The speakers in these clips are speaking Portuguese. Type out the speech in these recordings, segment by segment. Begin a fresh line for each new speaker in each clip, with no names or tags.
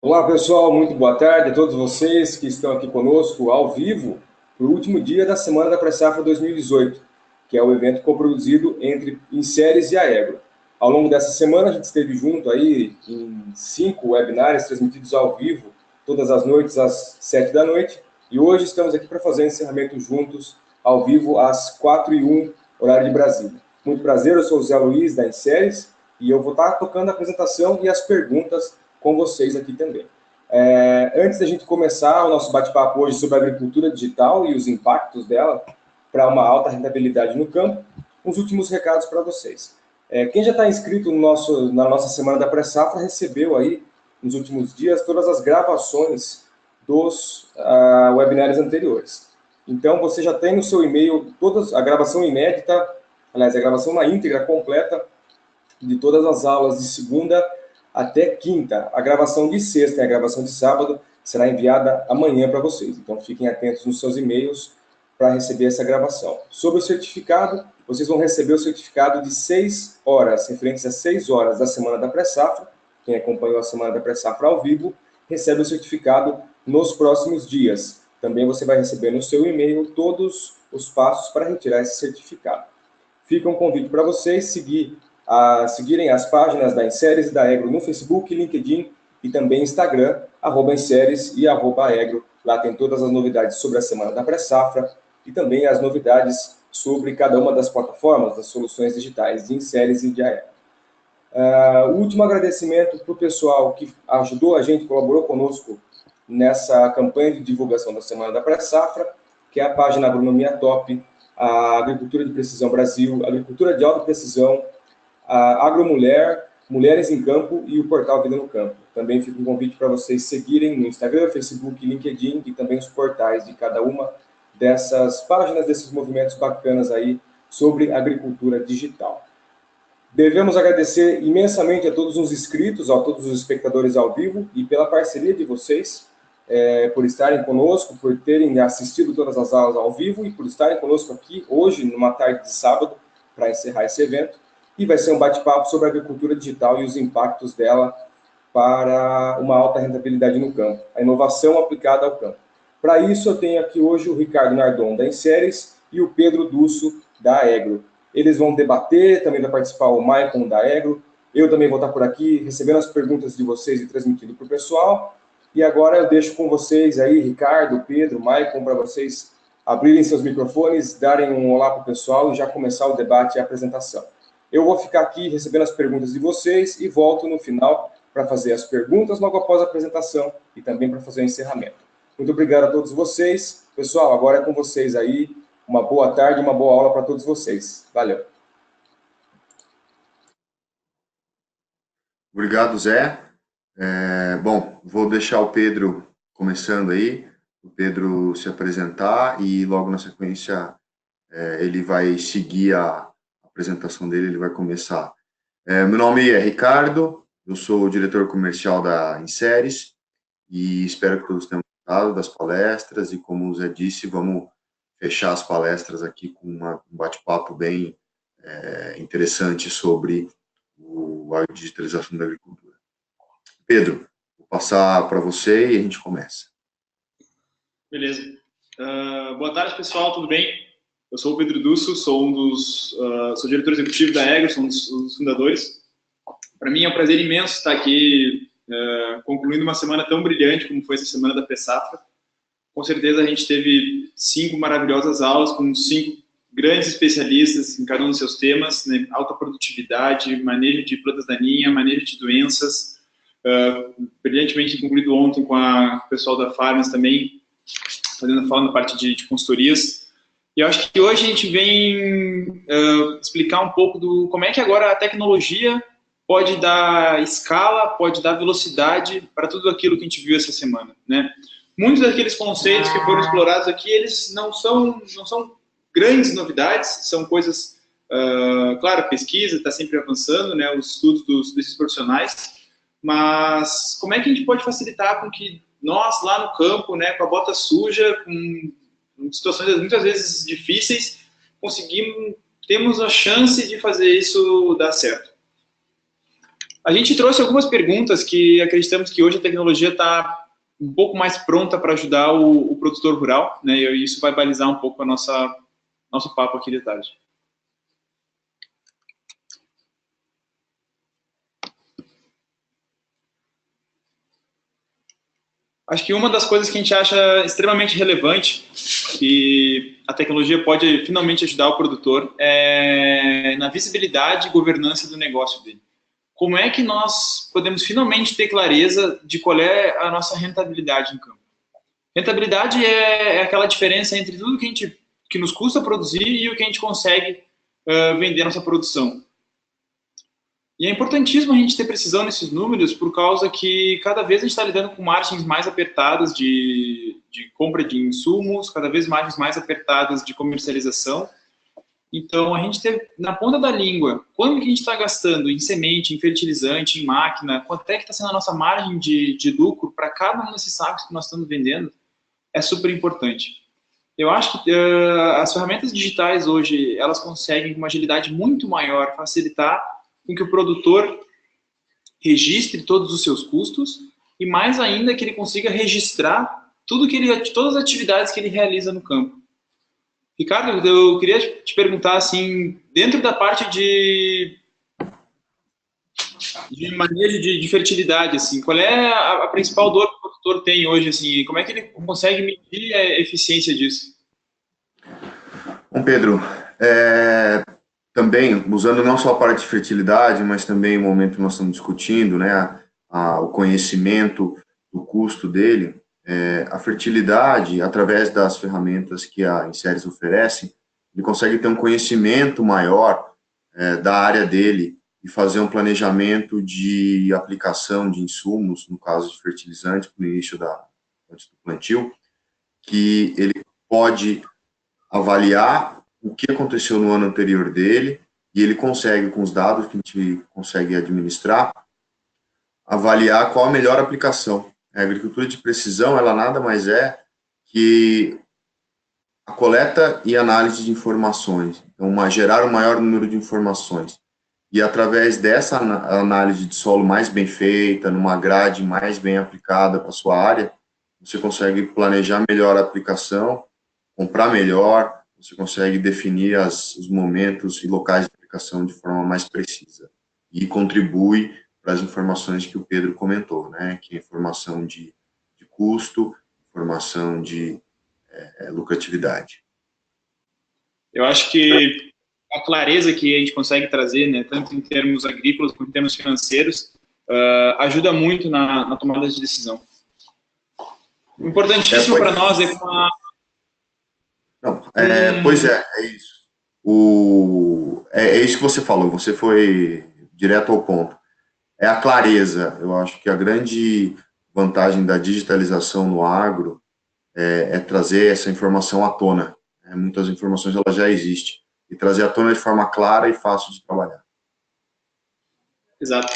Olá, pessoal, muito boa tarde a todos vocês que estão aqui conosco ao vivo para o último dia da Semana da Pré-Safra 2018, que é o evento coproduzido entre Inseres e Aegro. Ao longo dessa semana, a gente esteve junto aí em 5 webinários transmitidos ao vivo, todas as noites às 7 da noite, e hoje estamos aqui para fazer o encerramento juntos, ao vivo, às 4h01, horário de Brasília. Muito prazer, eu sou o Zé Luiz, da Inseres, e eu vou estar tocando a apresentação e as perguntas com vocês aqui também. Antes da gente começar o nosso bate-papo hoje sobre a agricultura digital e os impactos dela para uma alta rentabilidade no campo, uns últimos recados para vocês. Quem já está inscrito na nossa Semana da Pré-Safra recebeu aí, nos últimos dias, todas as gravações dos webinários anteriores. Então, você já tem no seu e-mail toda a gravação inédita, aliás, a gravação na íntegra completa de todas as aulas de segunda até quinta. A gravação de sexta e a gravação de sábado será enviada amanhã para vocês. Então, fiquem atentos nos seus e-mails para receber essa gravação. Sobre o certificado, vocês vão receber o certificado de 6 horas, referentes a 6 horas da Semana da Pré-Safra. Quem acompanhou a Semana da Pré-Safra ao vivo, recebe o certificado nos próximos dias. Também você vai receber no seu e-mail todos os passos para retirar esse certificado. Fica um convite para vocês seguirem as páginas da Inseres e da Aegro no Facebook, LinkedIn e também Instagram, @Inseres e @Aegro. Lá tem todas as novidades sobre a Semana da Pré-Safra e também as novidades sobre cada uma das plataformas, das soluções digitais de Inseres e de Aegro. O último agradecimento para o pessoal que ajudou a gente, colaborou conosco nessa campanha de divulgação da Semana da Pré-Safra, que é a página Agronomia Top, a Agricultura de Precisão Brasil, a Agricultura de Alta Precisão, a Agromulher, Mulheres em Campo e o portal Vida no Campo. Também fica um convite para vocês seguirem no Instagram, Facebook, LinkedIn e também os portais de cada uma dessas páginas, desses movimentos bacanas aí sobre agricultura digital. Devemos agradecer imensamente a todos os inscritos, a todos os espectadores ao vivo e pela parceria de vocês, por estarem conosco, por terem assistido todas as aulas ao vivo e por estarem conosco aqui hoje, numa tarde de sábado, para encerrar esse evento. E vai ser um bate-papo sobre a agricultura digital e os impactos dela para uma alta rentabilidade no campo, a inovação aplicada ao campo. Para isso, eu tenho aqui hoje o Ricardo Nardon, da Inseres, e o Pedro Dusso, da Aegro. Eles vão debater, também vai participar o Maicon, da Aegro. Eu também vou estar por aqui, recebendo as perguntas de vocês e transmitindo para o pessoal. E agora eu deixo com vocês aí, Ricardo, Pedro, Maicon, para vocês abrirem seus microfones, darem um olá para o pessoal e já começar o debate e a apresentação. Eu vou ficar aqui recebendo as perguntas de vocês e volto no final para fazer as perguntas logo após a apresentação e também para fazer o encerramento. Muito obrigado a todos vocês. Pessoal, agora é com vocês aí. Uma boa tarde, uma boa aula para todos vocês. Valeu.
Obrigado, Zé. Bom, vou deixar o Pedro começando aí, o Pedro se apresentar e logo na sequência ele vai seguir a apresentação dele, ele vai começar. Meu nome é Ricardo, eu sou o diretor comercial da Inseres e espero que todos tenham gostado das palestras e, como o Zé disse, vamos fechar as palestras aqui com um bate-papo bem interessante sobre a digitalização da agricultura. Pedro, vou passar para você e a gente começa.
Beleza. Boa tarde, pessoal, tudo bem? Eu sou o Pedro Dusso, sou sou diretor executivo da Aegro, sou um dos fundadores. Para mim é um prazer imenso estar aqui concluindo uma semana tão brilhante como foi essa Semana da Pré-Safra. Com certeza a gente teve 5 maravilhosas aulas com 5 grandes especialistas em cada um dos seus temas, né? Alta produtividade, manejo de plantas daninhas, manejo de doenças, brilhantemente concluído ontem com o pessoal da Farmas também, falando a parte de consultorias. E eu acho que hoje a gente vem explicar um pouco do como é que agora a tecnologia pode dar escala, pode dar velocidade para tudo aquilo que a gente viu essa semana, né? Muitos daqueles conceitos que foram explorados aqui, eles não são grandes novidades, são coisas, claro, a pesquisa está sempre avançando, né, os estudos desses profissionais, mas como é que a gente pode facilitar com que nós, lá no campo, né, com a bota suja, com situações muitas vezes difíceis, temos a chance de fazer isso dar certo. A gente trouxe algumas perguntas que acreditamos que hoje a tecnologia está um pouco mais pronta para ajudar o produtor rural, né? E isso vai balizar um pouco a nosso papo aqui de tarde. Acho que uma das coisas que a gente acha extremamente relevante, que a tecnologia pode finalmente ajudar o produtor, é na visibilidade e governança do negócio dele. Como é que nós podemos finalmente ter clareza de qual é a nossa rentabilidade no campo? Rentabilidade é aquela diferença entre tudo que nos custa produzir e o que a gente consegue vender nossa produção. E é importantíssimo a gente ter precisão nesses números por causa que cada vez a gente está lidando com margens mais apertadas de compra de insumos, cada vez margens mais apertadas de comercialização. Então, a gente ter na ponta da língua quanto que a gente está gastando em semente, em fertilizante, em máquina, quanto é que está sendo a nossa margem de lucro para cada um desses sacos que nós estamos vendendo, é super importante. Eu acho que as ferramentas digitais hoje, elas conseguem, com uma agilidade muito maior, facilitar com que o produtor registre todos os seus custos e, mais ainda, que ele consiga registrar todas as atividades que ele realiza no campo. Ricardo, eu queria te perguntar, assim, dentro da parte de manejo de fertilidade, assim, qual é a principal dor que o produtor tem hoje, assim, como é que ele consegue medir a eficiência disso?
Bom, Pedro, também, usando não só a parte de fertilidade, mas também o momento que nós estamos discutindo, né, o conhecimento do custo dele, a fertilidade, através das ferramentas que a Inseres oferece, ele consegue ter um conhecimento maior da área dele e fazer um planejamento de aplicação de insumos, no caso de fertilizantes, no início antes do plantio, que ele pode avaliar o que aconteceu no ano anterior dele e ele consegue, com os dados que a gente consegue administrar, avaliar qual a melhor aplicação. A agricultura de precisão, ela nada mais é que a coleta e análise de informações. Então, gerar um maior número de informações. E através dessa análise de solo mais bem feita, numa grade mais bem aplicada para a sua área, você consegue planejar melhor a aplicação, comprar melhor, você consegue definir os momentos e locais de aplicação de forma mais precisa. E contribui para as informações que o Pedro comentou, né? Que é informação de custo, informação de lucratividade.
Eu acho que a clareza que a gente consegue trazer, né, tanto em termos agrícolas quanto em termos financeiros, ajuda muito na tomada de decisão. Importantíssimo para nós é com a...
Não, pois é isso. É isso que você falou, você foi direto ao ponto. É a clareza. Eu acho que a grande vantagem da digitalização no agro é trazer essa informação à tona. Muitas informações elas já existem. E trazer à tona de forma clara e fácil de trabalhar.
Exato.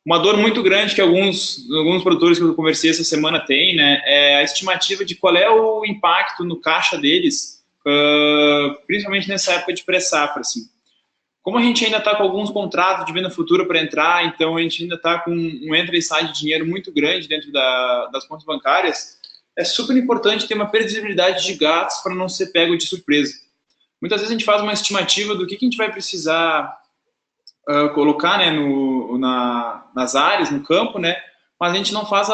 Uma dor muito grande que alguns produtores que eu conversei essa semana têm, né, é a estimativa de qual é o impacto no caixa deles, principalmente nessa época de pré-safra, assim. Como a gente ainda está com alguns contratos de venda futura para entrar, então a gente ainda está com um entra e sai de dinheiro muito grande dentro das contas bancárias, é super importante ter uma previsibilidade de gastos para não ser pego de surpresa. Muitas vezes a gente faz uma estimativa do que a gente vai precisar colocar, né, nas áreas, no campo, né, mas a gente não faz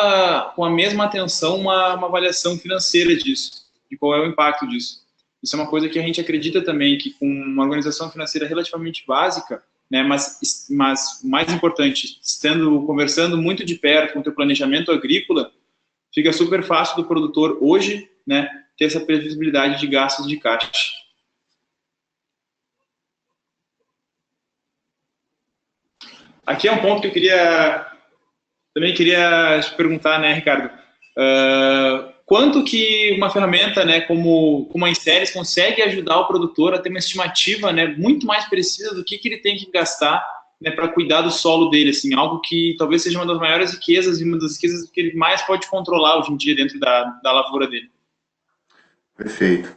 com a mesma atenção uma avaliação financeira disso, de qual é o impacto disso. Isso é uma coisa que a gente acredita também, que com uma organização financeira relativamente básica, né, mas mais importante, conversando muito de perto com o teu planejamento agrícola, fica super fácil do produtor hoje, né, ter essa previsibilidade de gastos de caixa. Aqui é um ponto que eu também queria te perguntar, né, Ricardo? Quanto que uma ferramenta, né, como a Inseres consegue ajudar o produtor a ter uma estimativa, né, muito mais precisa do que ele tem que gastar, né, para cuidar do solo dele, assim, algo que talvez seja uma das maiores riquezas e uma das riquezas que ele mais pode controlar hoje em dia dentro da lavoura dele.
Perfeito.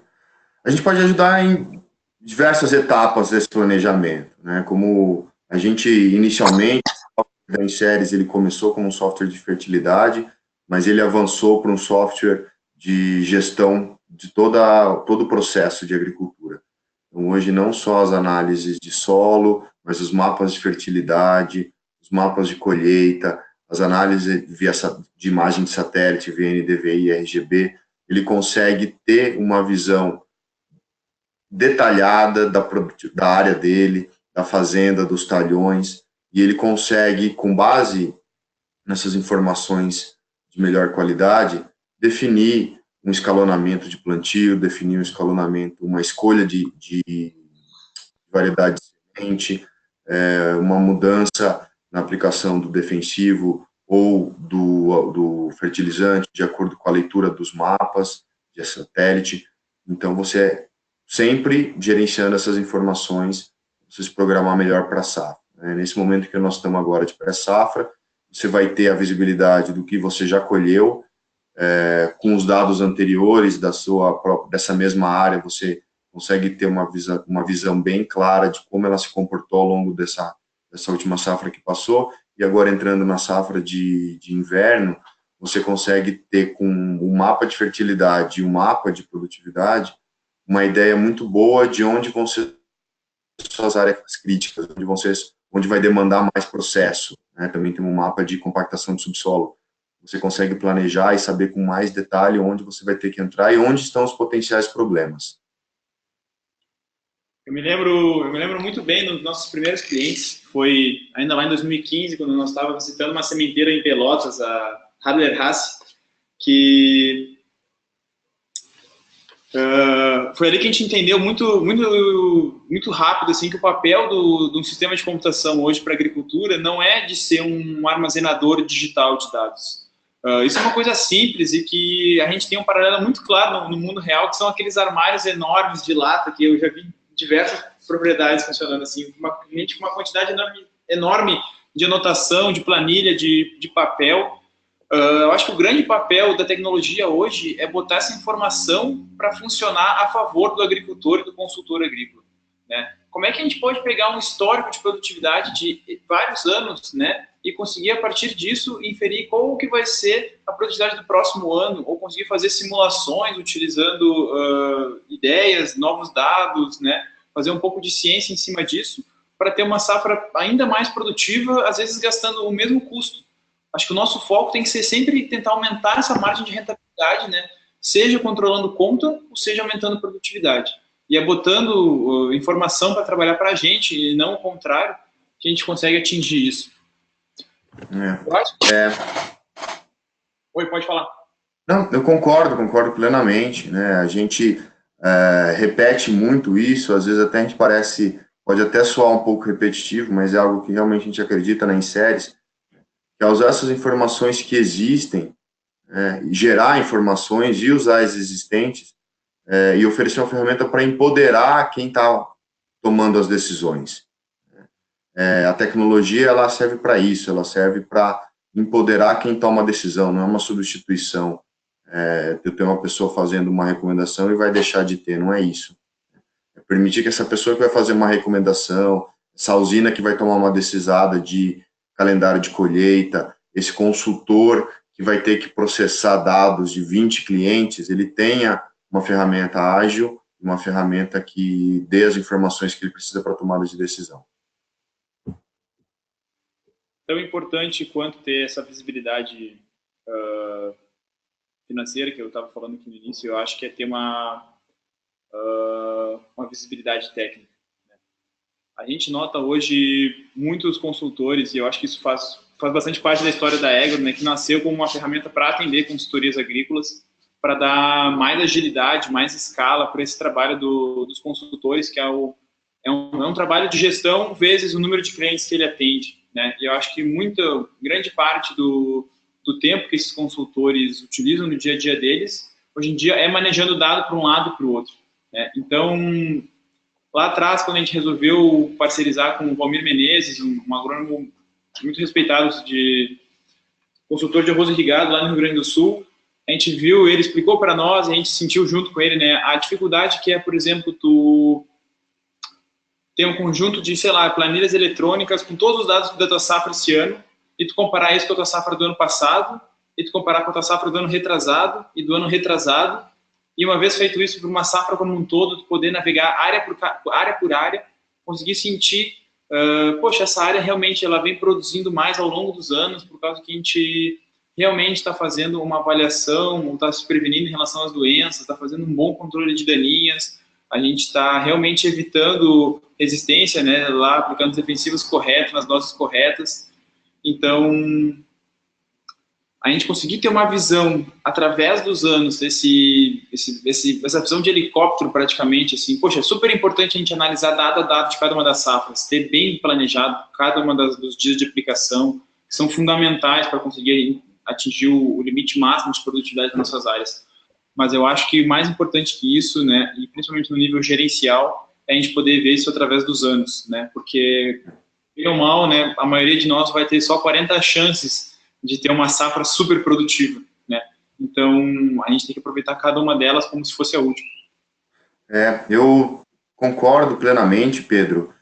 A gente pode ajudar em diversas etapas desse planejamento, né, como A gente, inicialmente, em séries, ele começou como um software de fertilidade, mas ele avançou para um software de gestão de todo o processo de agricultura. Então, hoje, não só as análises de solo, mas os mapas de fertilidade, os mapas de colheita, as análises de imagem de satélite, VNDVI e RGB, ele consegue ter uma visão detalhada da área dele, da fazenda, dos talhões, e ele consegue, com base nessas informações de melhor qualidade, definir um escalonamento de plantio, definir um escalonamento, uma escolha de variedade de semente, uma mudança na aplicação do defensivo ou do fertilizante, de acordo com a leitura dos mapas de satélite. Então, você sempre gerenciando essas informações, você se programar melhor para a safra. Nesse momento que nós estamos agora de pré-safra, você vai ter a visibilidade do que você já colheu, com os dados anteriores dessa mesma área, você consegue ter uma visão bem clara de como ela se comportou ao longo dessa última safra que passou, e agora entrando na safra de inverno, você consegue ter com o mapa de fertilidade e o mapa de produtividade, uma ideia muito boa de onde vão ser suas áreas críticas, onde vai demandar mais processo. Também tem um mapa de compactação de subsolo. Você consegue planejar e saber com mais detalhe onde você vai ter que entrar e onde estão os potenciais problemas.
Eu me lembro muito bem dos nossos primeiros clientes. Foi ainda lá em 2015, quando nós estávamos visitando uma sementeira em Pelotas, a Hadler Haas, que foi ali que a gente entendeu muito rápido assim, que o papel de um sistema de computação hoje para a agricultura não é de ser um armazenador digital de dados. Isso é uma coisa simples e que a gente tem um paralelo muito claro no mundo real, que são aqueles armários enormes de lata, que eu já vi diversas propriedades funcionando assim, gente com uma quantidade enorme de anotação, de planilha, de papel. Eu acho que o grande papel da tecnologia hoje é botar essa informação para funcionar a favor do agricultor e do consultor agrícola, né? Como é que a gente pode pegar um histórico de produtividade de vários anos, né, e conseguir, a partir disso, inferir qual que vai ser a produtividade do próximo ano, ou conseguir fazer simulações utilizando ideias, novos dados, né, fazer um pouco de ciência em cima disso, para ter uma safra ainda mais produtiva, às vezes gastando o mesmo custo. Acho que o nosso foco tem que ser sempre tentar aumentar essa margem de rentabilidade, né? Seja controlando conta, ou seja aumentando a produtividade. E é botando informação para trabalhar para a gente, e não o contrário, que a gente consegue atingir isso. Oi, pode falar.
Não, eu concordo plenamente, né? A gente repete muito isso, às vezes até a gente pode até soar um pouco repetitivo, mas é algo que realmente a gente acredita em séries, que é usar essas informações que existem, gerar informações e usar as existentes, e oferecer uma ferramenta para empoderar quem está tomando as decisões. A tecnologia, ela serve para isso, ela serve para empoderar quem toma a decisão, não é uma substituição. Eu tenho uma pessoa fazendo uma recomendação e vai deixar de ter, não é isso. É permitir que essa pessoa que vai fazer uma recomendação, essa usina que vai tomar uma decisada de calendário de colheita, esse consultor que vai ter que processar dados de 20 clientes, ele tenha uma ferramenta ágil, uma ferramenta que dê as informações que ele precisa para tomada de decisão.
Tão importante quanto ter essa visibilidade financeira, que eu estava falando aqui no início, eu acho que é ter uma visibilidade técnica. A gente nota hoje muitos consultores, e eu acho que isso faz bastante parte da história da Egro, né, que nasceu como uma ferramenta para atender consultorias agrícolas, para dar mais agilidade, mais escala para esse trabalho dos consultores, que é um trabalho de gestão vezes o número de clientes que ele atende, né? E eu acho que grande parte do tempo que esses consultores utilizam no dia a dia deles, hoje em dia é manejando dado para um lado e para o outro, né? Então, lá atrás, quando a gente resolveu parcerizar com o Valmir Menezes, um agrônomo muito respeitado, consultor de arroz irrigado lá no Rio Grande do Sul, a gente viu, ele explicou para nós, a gente sentiu junto com ele, né, a dificuldade que é, por exemplo, tu ter um conjunto de, sei lá, planilhas eletrônicas com todos os dados da tua safra esse ano, e tu comparar isso com a tua safra do ano passado, e tu comparar com a tua safra do ano retrasado e do ano retrasado, e uma vez feito isso por uma safra como um todo, tu poder navegar área por área, conseguir sentir, poxa, essa área realmente ela vem produzindo mais ao longo dos anos, por causa que a gente realmente está fazendo uma avaliação, está se prevenindo em relação às doenças, está fazendo um bom controle de daninhas, a gente está realmente evitando resistência, né, lá aplicando os defensivos corretos, nas doses corretas. Então, a gente conseguir ter uma visão através dos anos, essa visão de helicóptero praticamente, assim, poxa, é super importante a gente analisar dado a dado de cada uma das safras, ter bem planejado cada uma dos dias de aplicação, que são fundamentais para conseguir atingir o limite máximo de produtividade das nossas áreas. Mas eu acho que mais importante que isso, né, e principalmente no nível gerencial, é a gente poder ver isso através dos anos, né, porque, bem ou mal, né, a maioria de nós vai ter só 40 chances de ter uma safra super produtiva, né, então a gente tem que aproveitar cada uma delas como se fosse a última.
Eu concordo plenamente, Pedro,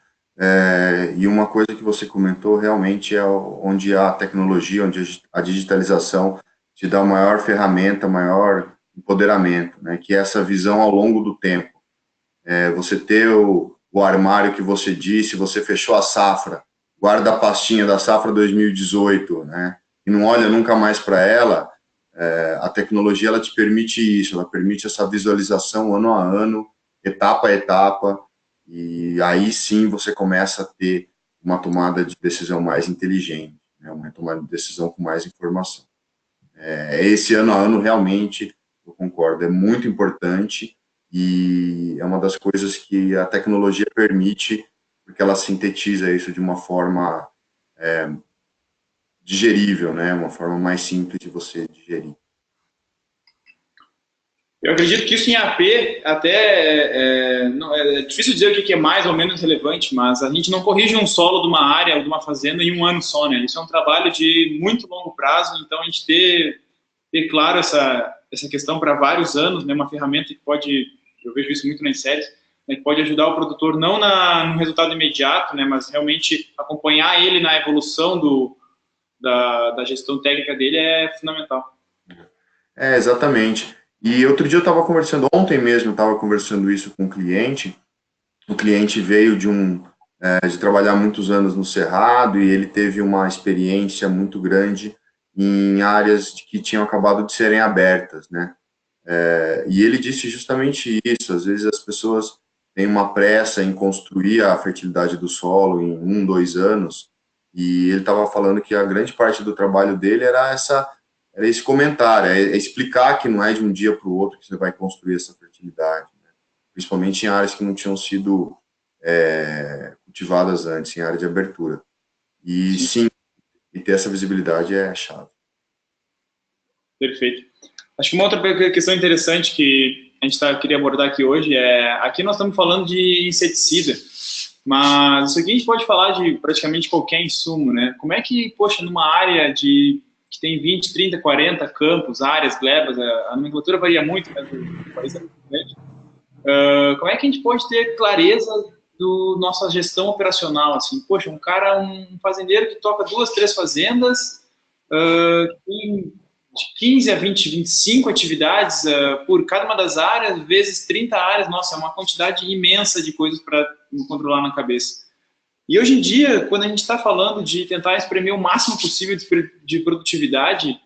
e uma coisa que você comentou realmente é onde a tecnologia, onde a digitalização te dá maior ferramenta, maior empoderamento, né, que é essa visão ao longo do tempo. Você ter o armário que você disse, você fechou a safra, guarda a pastinha da safra 2018, né, e não olha nunca mais para ela, a tecnologia ela te permite isso, ela permite essa visualização ano a ano, etapa a etapa, e aí sim você começa a ter uma tomada de decisão mais inteligente, né, uma tomada de decisão com mais informação. Esse ano a ano realmente, eu concordo, é muito importante e é uma das coisas que a tecnologia permite, porque ela sintetiza isso de uma forma digerível, né, uma forma mais simples de você digerir.
Eu acredito que isso em AP até é difícil dizer o que é mais ou menos relevante, mas a gente não corrige um solo de uma área ou de uma fazenda em um ano só, né? Isso é um trabalho de muito longo prazo, então a gente ter claro essa questão para vários anos, né? Uma ferramenta que pode, eu vejo isso muito nas séries, né? Que pode ajudar o produtor não no resultado imediato, né? Mas realmente acompanhar ele na evolução da gestão técnica dele é fundamental.
Exatamente. E outro dia eu estava conversando, ontem mesmo eu estava conversando isso com um cliente, o cliente veio de trabalhar muitos anos no Cerrado e ele teve uma experiência muito grande em áreas que tinham acabado de serem abertas, né? E ele disse justamente isso, às vezes as pessoas têm uma pressa em construir a fertilidade do solo em 1, 2 anos, e ele estava falando que a grande parte do trabalho dele era esse comentário, explicar que não é de um dia para o outro que você vai construir essa fertilidade, né? Principalmente em áreas que não tinham sido cultivadas antes, em área de abertura. E sim, e ter essa visibilidade é a chave.
Perfeito. Acho que uma outra questão interessante que a gente queria abordar aqui hoje aqui nós estamos falando de inseticida, mas isso aqui a gente pode falar de praticamente qualquer insumo, né? Como é que, poxa, numa área que tem 20, 30, 40 campos, áreas, glebas, a nomenclatura varia muito, né, do país é muito grande. Como é que a gente pode ter clareza do nossa gestão operacional, assim? Poxa, um fazendeiro que toca 2, 3 fazendas, tem de 15 a 20, 25 atividades por cada uma das áreas, vezes 30 áreas, nossa, é uma quantidade imensa de coisas para controlar na cabeça. E hoje em dia, quando a gente está falando de tentar espremer o máximo possível de produtividade,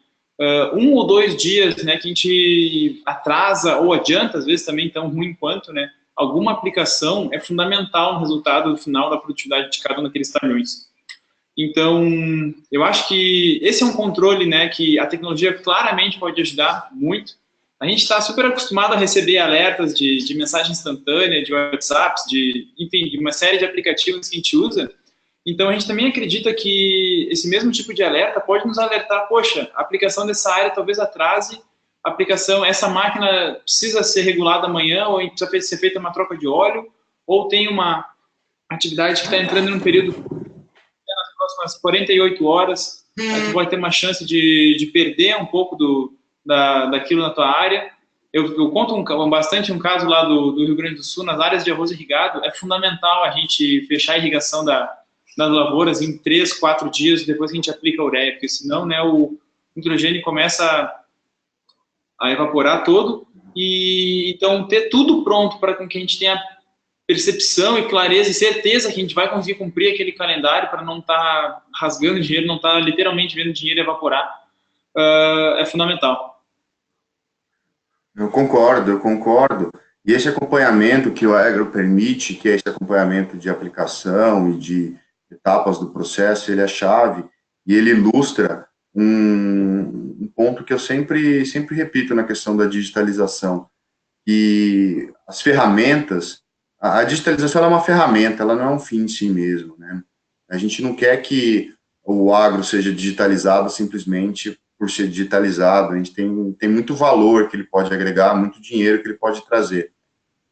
1 ou 2 dias, né, que a gente atrasa ou adianta, às vezes também tão ruim quanto, né, alguma aplicação é fundamental no resultado final da produtividade de cada um daqueles talhões. Então, eu acho que esse é um controle, né, que a tecnologia claramente pode ajudar muito. A gente está super acostumado a receber alertas de mensagem instantânea, de WhatsApps, enfim, de uma série de aplicativos que a gente usa. Então, a gente também acredita que esse mesmo tipo de alerta pode nos alertar, poxa, a aplicação dessa área talvez atrase, a aplicação, essa máquina precisa ser regulada amanhã, ou precisa ser feita uma troca de óleo, ou tem uma atividade que está entrando num período nas próximas 48 horas, aí tu vai ter uma chance de perder um pouco daquilo na tua área. eu conto bastante um caso lá do Rio Grande do Sul, nas áreas de arroz irrigado, é fundamental a gente fechar a irrigação das lavouras em 3, 4 dias, depois que a gente aplica a ureia, porque senão, né, o nitrogênio começa a evaporar todo, e então ter tudo pronto para que a gente tenha percepção e clareza e certeza que a gente vai conseguir cumprir aquele calendário para não estar rasgando dinheiro, não estar literalmente vendo dinheiro evaporar, é fundamental.
Eu concordo. E esse acompanhamento que o Agro permite, que é esse acompanhamento de aplicação e de etapas do processo, ele é chave e ele ilustra um ponto que eu sempre repito na questão da digitalização. E as ferramentas, a digitalização é uma ferramenta, ela não é um fim em si mesmo, né? A gente não quer que o agro seja digitalizado simplesmente por ser digitalizado, a gente tem muito valor que ele pode agregar, muito dinheiro que ele pode trazer.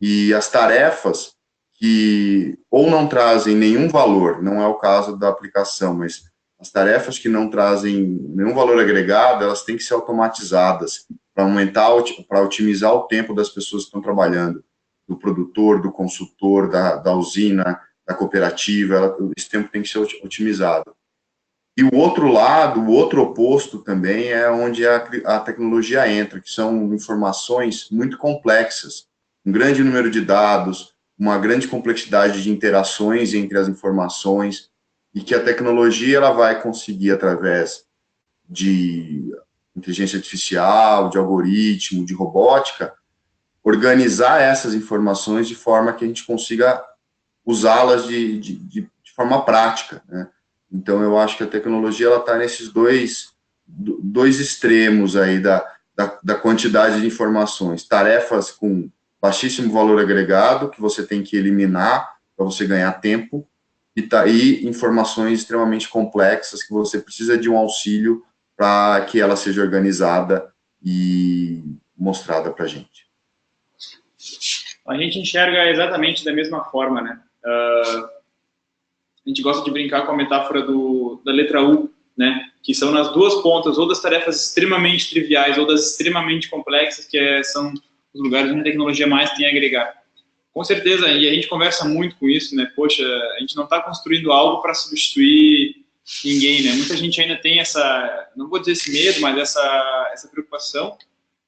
E as tarefas que ou não trazem nenhum valor, não é o caso da aplicação, mas as tarefas que não trazem nenhum valor agregado, elas têm que ser automatizadas para aumentar, para otimizar o tempo das pessoas que estão trabalhando, do produtor, do consultor, da usina, da cooperativa, esse tempo tem que ser otimizado. E o outro lado, o outro oposto também é onde a tecnologia entra, que são informações muito complexas, um grande número de dados, uma grande complexidade de interações entre as informações, e que a tecnologia ela vai conseguir, através de inteligência artificial, de algoritmo, de robótica, organizar essas informações de forma que a gente consiga usá-las de forma prática, né? Então, eu acho que a tecnologia está nesses dois extremos aí da quantidade de informações. Tarefas com baixíssimo valor agregado, que você tem que eliminar para você ganhar tempo, e informações extremamente complexas, que você precisa de um auxílio para que ela seja organizada e mostrada para a gente.
A gente enxerga exatamente da mesma forma, né? A gente gosta de brincar com a metáfora da letra U, né? Que são nas duas pontas, ou das tarefas extremamente triviais, ou das extremamente complexas, que são os lugares onde a tecnologia mais tem a agregar. Com certeza, e a gente conversa muito com isso, né? Poxa, a gente não está construindo algo para substituir ninguém, né? Muita gente ainda tem não vou dizer esse medo, mas essa preocupação.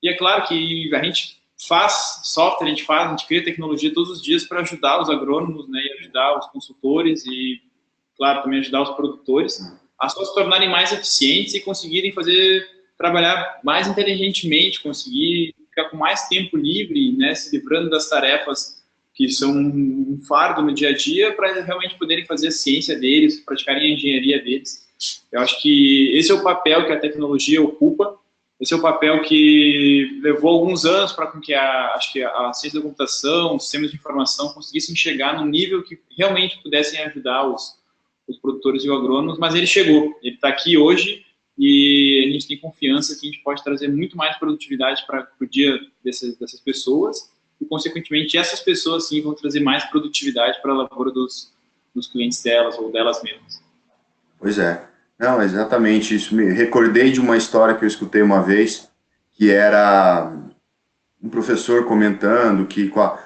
E é claro que a gente faz software, a gente cria tecnologia todos os dias para ajudar os agrônomos, né? E ajudar os consultores e, claro, também ajudar os produtores a só se tornarem mais eficientes e conseguirem trabalhar mais inteligentemente, conseguir ficar com mais tempo livre, né? Se livrando das tarefas que são um fardo no dia a dia, para realmente poderem fazer a ciência deles, praticarem a engenharia deles. Eu acho que esse é o papel que a tecnologia ocupa, esse é o papel que levou alguns anos para que acho que a ciência da computação, os sistemas de informação conseguissem chegar no nível que realmente pudessem ajudar os produtores e os agrônomos, mas ele chegou, ele está aqui hoje e a gente tem confiança que a gente pode trazer muito mais produtividade para o dia dessas pessoas, e, consequentemente, essas pessoas, sim, vão trazer mais produtividade para a lavoura dos clientes delas ou delas mesmas.
Pois é. Não, exatamente isso. Me recordei de uma história que eu escutei uma vez, que era um professor comentando que, com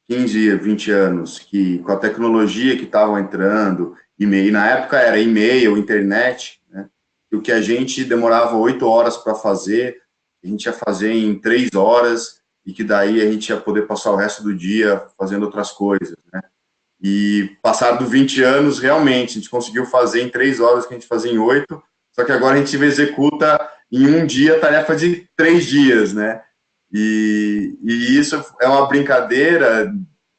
15, 20 anos, que com a tecnologia que estava entrando, e na época era e-mail, internet, né, o que a gente demorava 8 horas para fazer, a gente ia fazer em 3 horas, e que daí a gente ia poder passar o resto do dia fazendo outras coisas, né? E passado 20 anos, realmente, a gente conseguiu fazer em 3 horas o que a gente fazia em 8, só que agora a gente executa em um dia tarefa de 3 dias, né? E isso é uma brincadeira,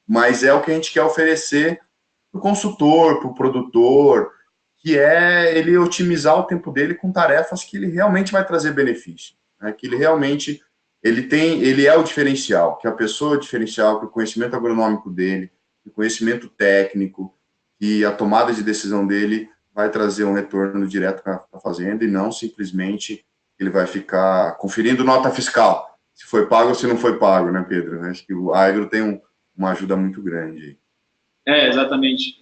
mas é o que a gente quer oferecer para o consultor, para o produtor, que é ele otimizar o tempo dele com tarefas que ele realmente vai trazer benefício, né? Que ele realmente... Ele é o diferencial, que a pessoa é o diferencial, que o conhecimento agronômico dele, o conhecimento técnico e a tomada de decisão dele vai trazer um retorno direto para a fazenda, e não simplesmente ele vai ficar conferindo nota fiscal, se foi pago ou se não foi pago, né, Pedro? Acho que o agro tem uma ajuda muito grande.
Exatamente.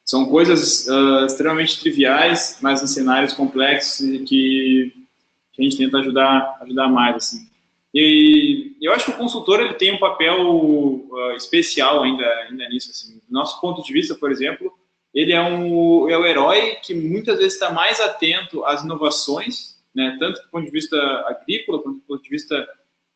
São coisas extremamente triviais, mas em cenários complexos que que a gente tenta ajudar mais, assim. E eu acho que o consultor ele tem um papel especial ainda nisso, assim. Do nosso ponto de vista, por exemplo, ele é o herói que muitas vezes está mais atento às inovações, né, tanto do ponto de vista agrícola, quanto do ponto de vista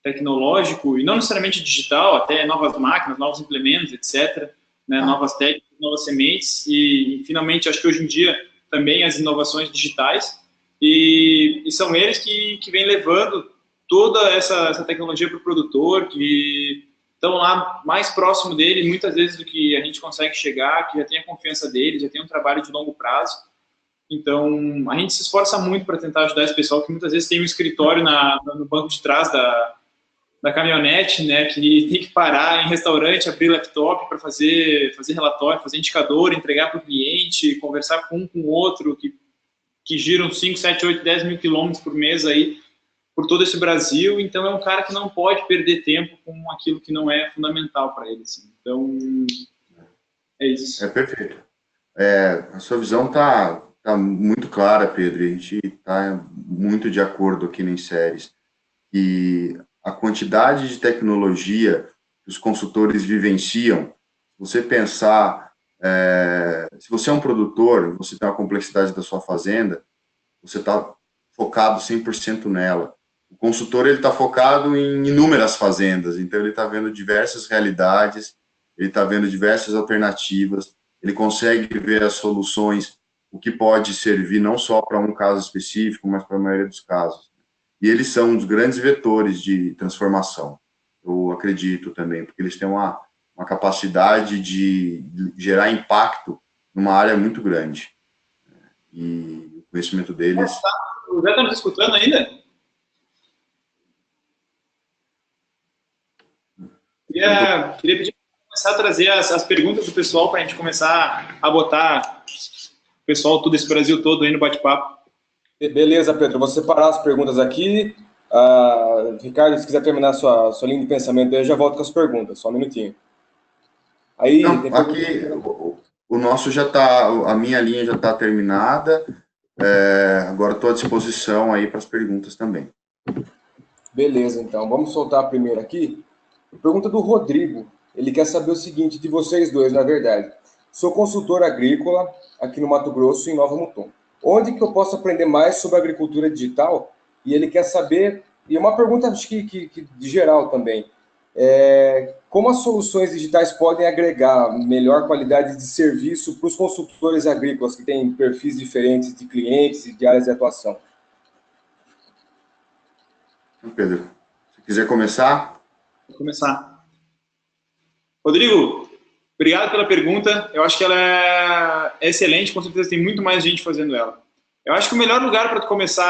tecnológico, e não necessariamente digital, até novas máquinas, novos implementos, etc., né, novas técnicas, novas sementes, e finalmente, acho que hoje em dia, também as inovações digitais, e são eles que vêm levando toda essa tecnologia para o produtor, que estão lá mais próximo dele, muitas vezes, do que a gente consegue chegar, que já tem a confiança dele, já tem um trabalho de longo prazo. Então, a gente se esforça muito para tentar ajudar esse pessoal, que muitas vezes tem um escritório no banco de trás da caminhonete, né, que tem que parar em restaurante, abrir laptop para fazer relatório, fazer indicador, entregar para o cliente, conversar com um com o outro, que giram 5, 7, 8, 10 mil quilômetros por mês aí, por todo esse Brasil. Então, é um cara que não pode perder tempo com aquilo que não é fundamental para ele. Assim. Então, é isso.
É perfeito. A sua visão tá muito clara, Pedro, e a gente está muito de acordo aqui em séries. E a quantidade de tecnologia que os consultores vivenciam, se você pensar, se você é um produtor, você tem uma complexidade da sua fazenda, você está focado 100% nela. O consultor ele está focado em inúmeras fazendas, então ele está vendo diversas realidades, ele está vendo diversas alternativas, ele consegue ver as soluções, o que pode servir não só para um caso específico, mas para a maioria dos casos. E eles são um dos grandes vetores de transformação, eu acredito também, porque eles têm uma capacidade de gerar impacto numa área muito grande. E o conhecimento deles...
O Zé está nos escutando ainda? Queria pedir para começar a trazer as perguntas do pessoal para a gente começar a botar o pessoal desse Brasil todo aí no bate-papo.
Beleza, Pedro. Vou separar as perguntas aqui. Ricardo, se quiser terminar sua linha de pensamento, eu já volto com as perguntas. Só um minutinho. Aí,
não, aqui o nosso já está, a minha linha já está terminada. Agora estou à disposição aí para as perguntas também.
Beleza, então. Vamos soltar a primeira aqui. Pergunta do Rodrigo. Ele quer saber o seguinte, de vocês dois, na verdade. Sou consultor agrícola aqui no Mato Grosso, em Nova Mutum. Onde que eu posso aprender mais sobre agricultura digital? E ele quer saber, e é uma pergunta acho que de geral também, como as soluções digitais podem agregar melhor qualidade de serviço para os consultores agrícolas que têm perfis diferentes de clientes e de áreas de atuação?
Pedro, se quiser começar...
Vou começar. Rodrigo, obrigado pela pergunta. Eu acho que ela é excelente, com certeza tem muito mais gente fazendo ela. Eu acho que o melhor lugar para tu começar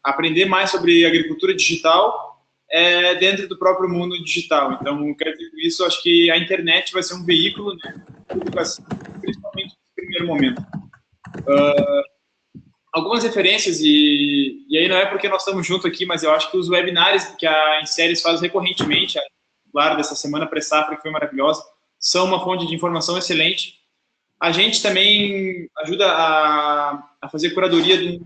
a aprender mais sobre agricultura digital é dentro do próprio mundo digital. Então, quero dizer com isso, acho que a internet vai ser um veículo, né, de educação, principalmente no primeiro momento. Algumas referências, e aí não é porque nós estamos juntos aqui, mas eu acho que os webinários que a Inseres faz recorrentemente, claro, dessa semana pré-safra, que foi maravilhosa, são uma fonte de informação excelente. A gente também ajuda a fazer curadoria de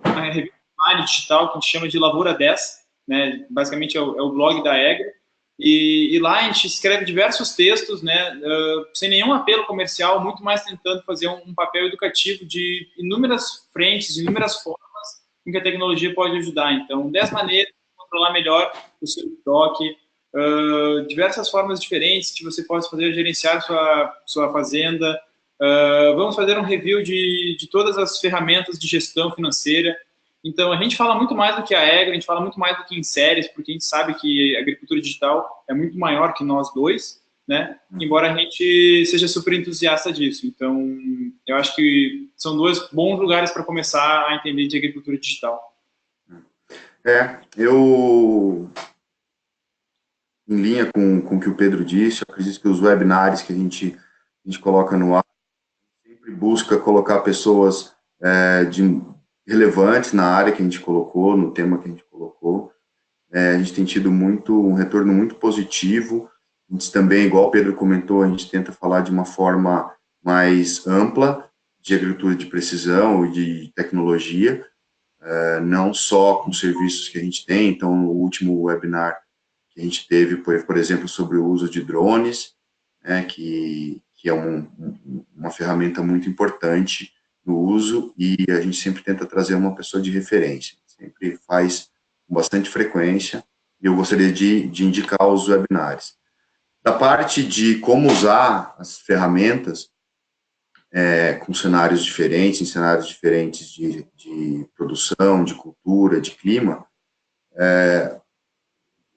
uma revista online digital que a gente chama de Lavoura 10, né? Basicamente é o blog da Egro, e lá a gente escreve diversos textos, né? Sem nenhum apelo comercial, muito mais tentando fazer um papel educativo de inúmeras frentes, de inúmeras formas em que a tecnologia pode ajudar. Então, 10 maneiras de controlar melhor o seu estoque, diversas formas diferentes que você pode fazer gerenciar sua fazenda. Vamos fazer um review de todas as ferramentas de gestão financeira. Então, a gente fala muito mais do que a Egro, a gente fala muito mais do que em séries, porque a gente sabe que a agricultura digital é muito maior que nós dois, né? Embora a gente seja super entusiasta disso. Então, eu acho que são dois bons lugares para começar a entender de agricultura digital.
Eu, em linha com o que o Pedro disse, eu acredito que os webinários que a gente coloca no ar sempre busca colocar pessoas relevantes na área que a gente colocou, no tema que a gente colocou. A gente tem tido um retorno muito positivo. A gente também, igual o Pedro comentou, a gente tenta falar de uma forma mais ampla de agricultura de precisão e de tecnologia. não só com serviços que a gente tem. Então, no último webinar que a gente teve, por exemplo, sobre o uso de drones, né, que é uma ferramenta muito importante no uso, e a gente sempre tenta trazer uma pessoa de referência, sempre faz com bastante frequência, e eu gostaria de indicar os webinários. Da parte de como usar as ferramentas, com cenários diferentes, em cenários diferentes de produção, de cultura, de clima,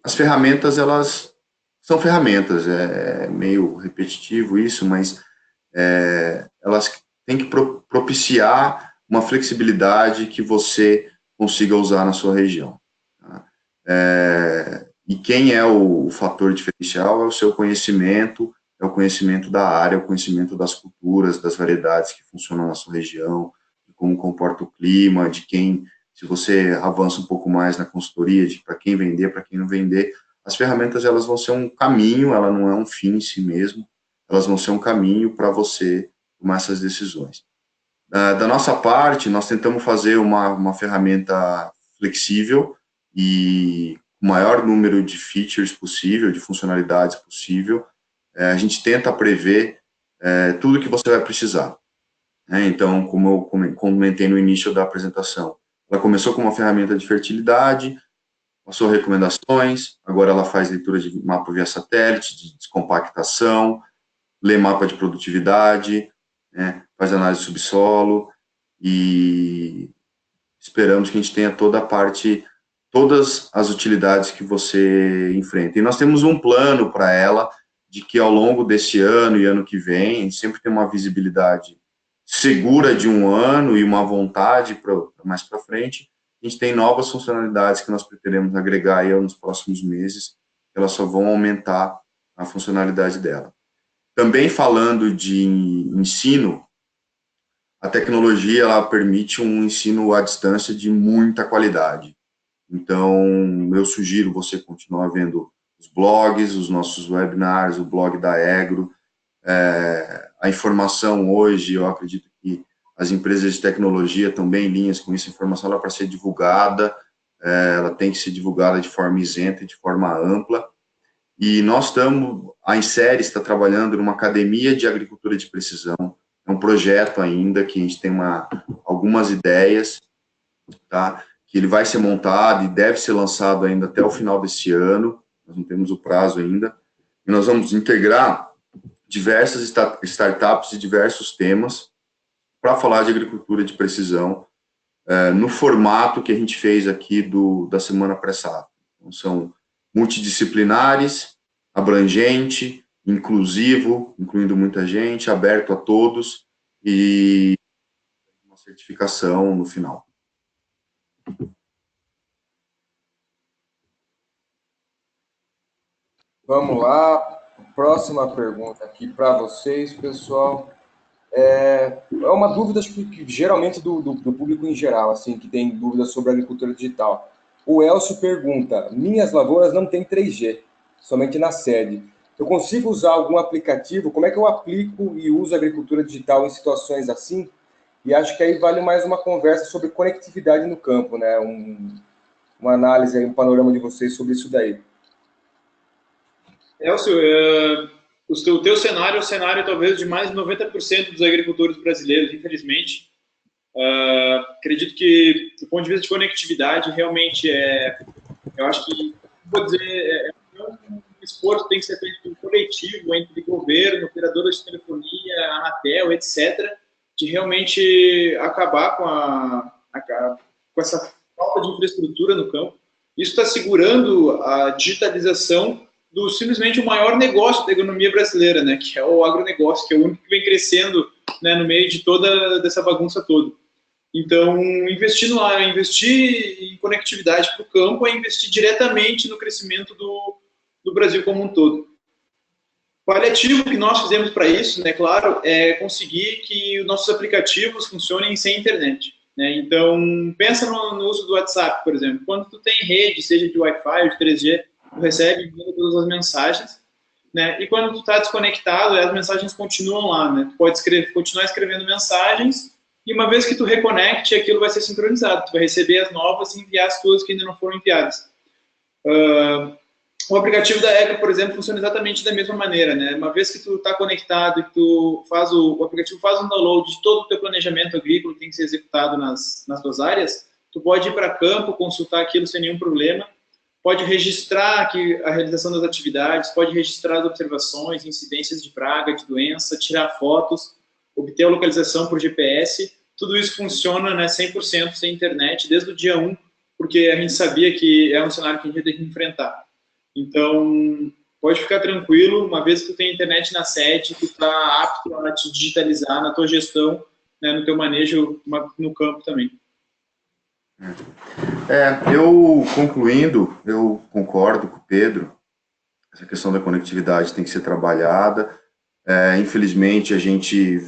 as ferramentas, elas são ferramentas, é meio repetitivo isso, mas elas têm que propiciar uma flexibilidade que você consiga usar na sua região. Tá? E quem é o fator diferencial é o seu conhecimento, é o conhecimento da área, o conhecimento das culturas, das variedades que funcionam na sua região, de como comporta o clima, de quem, se você avança um pouco mais na consultoria, de para quem vender, para quem não vender, as ferramentas, elas vão ser um caminho, ela não é um fim em si mesmo, elas vão ser um caminho para você tomar essas decisões. Da nossa parte, nós tentamos fazer uma ferramenta flexível e o maior número de features possível, de funcionalidades possível. A gente tenta prever tudo que você vai precisar. Então, como eu comentei no início da apresentação, ela começou com uma ferramenta de fertilidade, passou recomendações, agora ela faz leitura de mapa via satélite, de descompactação, lê mapa de produtividade, faz análise de subsolo, e esperamos que a gente tenha todas as utilidades que você enfrenta. E nós temos um plano para ela, de que ao longo desse ano e ano que vem, a gente sempre tem uma visibilidade segura de um ano e uma vontade para mais para frente. A gente tem novas funcionalidades que nós pretendemos agregar aí nos próximos meses, elas só vão aumentar a funcionalidade dela. Também falando de ensino, a tecnologia, ela permite um ensino à distância de muita qualidade. Então, eu sugiro você continuar vendo os blogs, os nossos webinars, o blog da Egro. A informação hoje, eu acredito que as empresas de tecnologia estão bem em linhas com isso, a informação para ser divulgada, ela tem que ser divulgada de forma isenta e de forma ampla. E a Insere está trabalhando numa academia de agricultura de precisão, é um projeto ainda que a gente tem algumas ideias, tá? Que ele vai ser montado e deve ser lançado ainda até o final desse ano, nós não temos o prazo ainda, e nós vamos integrar diversas startups de diversos temas para falar de agricultura de precisão, no formato que a gente fez aqui da Semana Pré-Safra. Então, são multidisciplinares, abrangente, inclusivo, incluindo muita gente, aberto a todos, e uma certificação no final.
Vamos lá, próxima pergunta aqui para vocês, pessoal. É uma dúvida que geralmente do público em geral, assim, que tem dúvidas sobre a agricultura digital. O Elcio pergunta: minhas lavouras não têm 3G, somente na sede. Eu consigo usar algum aplicativo? Como é que eu aplico e uso a agricultura digital em situações assim? E acho que aí vale mais uma conversa sobre conectividade no campo, né? Uma análise, aí, um panorama de vocês sobre isso daí.
Elcio, o teu cenário é o cenário talvez de mais de 90% dos agricultores brasileiros, infelizmente. Acredito que, do ponto de vista de conectividade, realmente eu acho que, vou dizer, um esforço tem que ser feito coletivo entre governo, operadoras de telefonia, Anatel, etc., de realmente acabar com essa falta de infraestrutura no campo. Isso está segurando a digitalização simplesmente o maior negócio da economia brasileira, né, que é o agronegócio, que é o único que vem crescendo, né, no meio de toda dessa bagunça toda. Então, investir em conectividade para o campo é investir diretamente no crescimento do Brasil como um todo. O paliativo que nós fizemos para isso, né, claro, é conseguir que os nossos aplicativos funcionem sem internet. Né? Então, pensa no uso do WhatsApp, por exemplo. Quando tu tem rede, seja de Wi-Fi ou de 3G, tu recebe todas as mensagens, né? E quando tu está desconectado, as mensagens continuam lá, né? Tu pode continuar escrevendo mensagens, e uma vez que tu reconecte, aquilo vai ser sincronizado, tu vai receber as novas e enviar as tuas que ainda não foram enviadas. O aplicativo da Egro, por exemplo, funciona exatamente da mesma maneira, né? Uma vez que tu está conectado e que tu faz o aplicativo faz um download de todo o teu planejamento agrícola que tem que ser executado nas tuas áreas, tu pode ir para campo, consultar aquilo sem nenhum problema, pode registrar aqui a realização das atividades, pode registrar as observações, incidências de praga, de doença, tirar fotos, obter a localização por GPS, tudo isso funciona, né, 100% sem internet, desde o dia 1, porque a gente sabia que é um cenário que a gente ia ter que enfrentar. Então, pode ficar tranquilo, uma vez que tu tem internet na sede, tu está apto a te digitalizar na tua gestão, né, no teu manejo no campo também.
Eu, concluindo, eu concordo com o Pedro, essa questão da conectividade tem que ser trabalhada. Infelizmente, a gente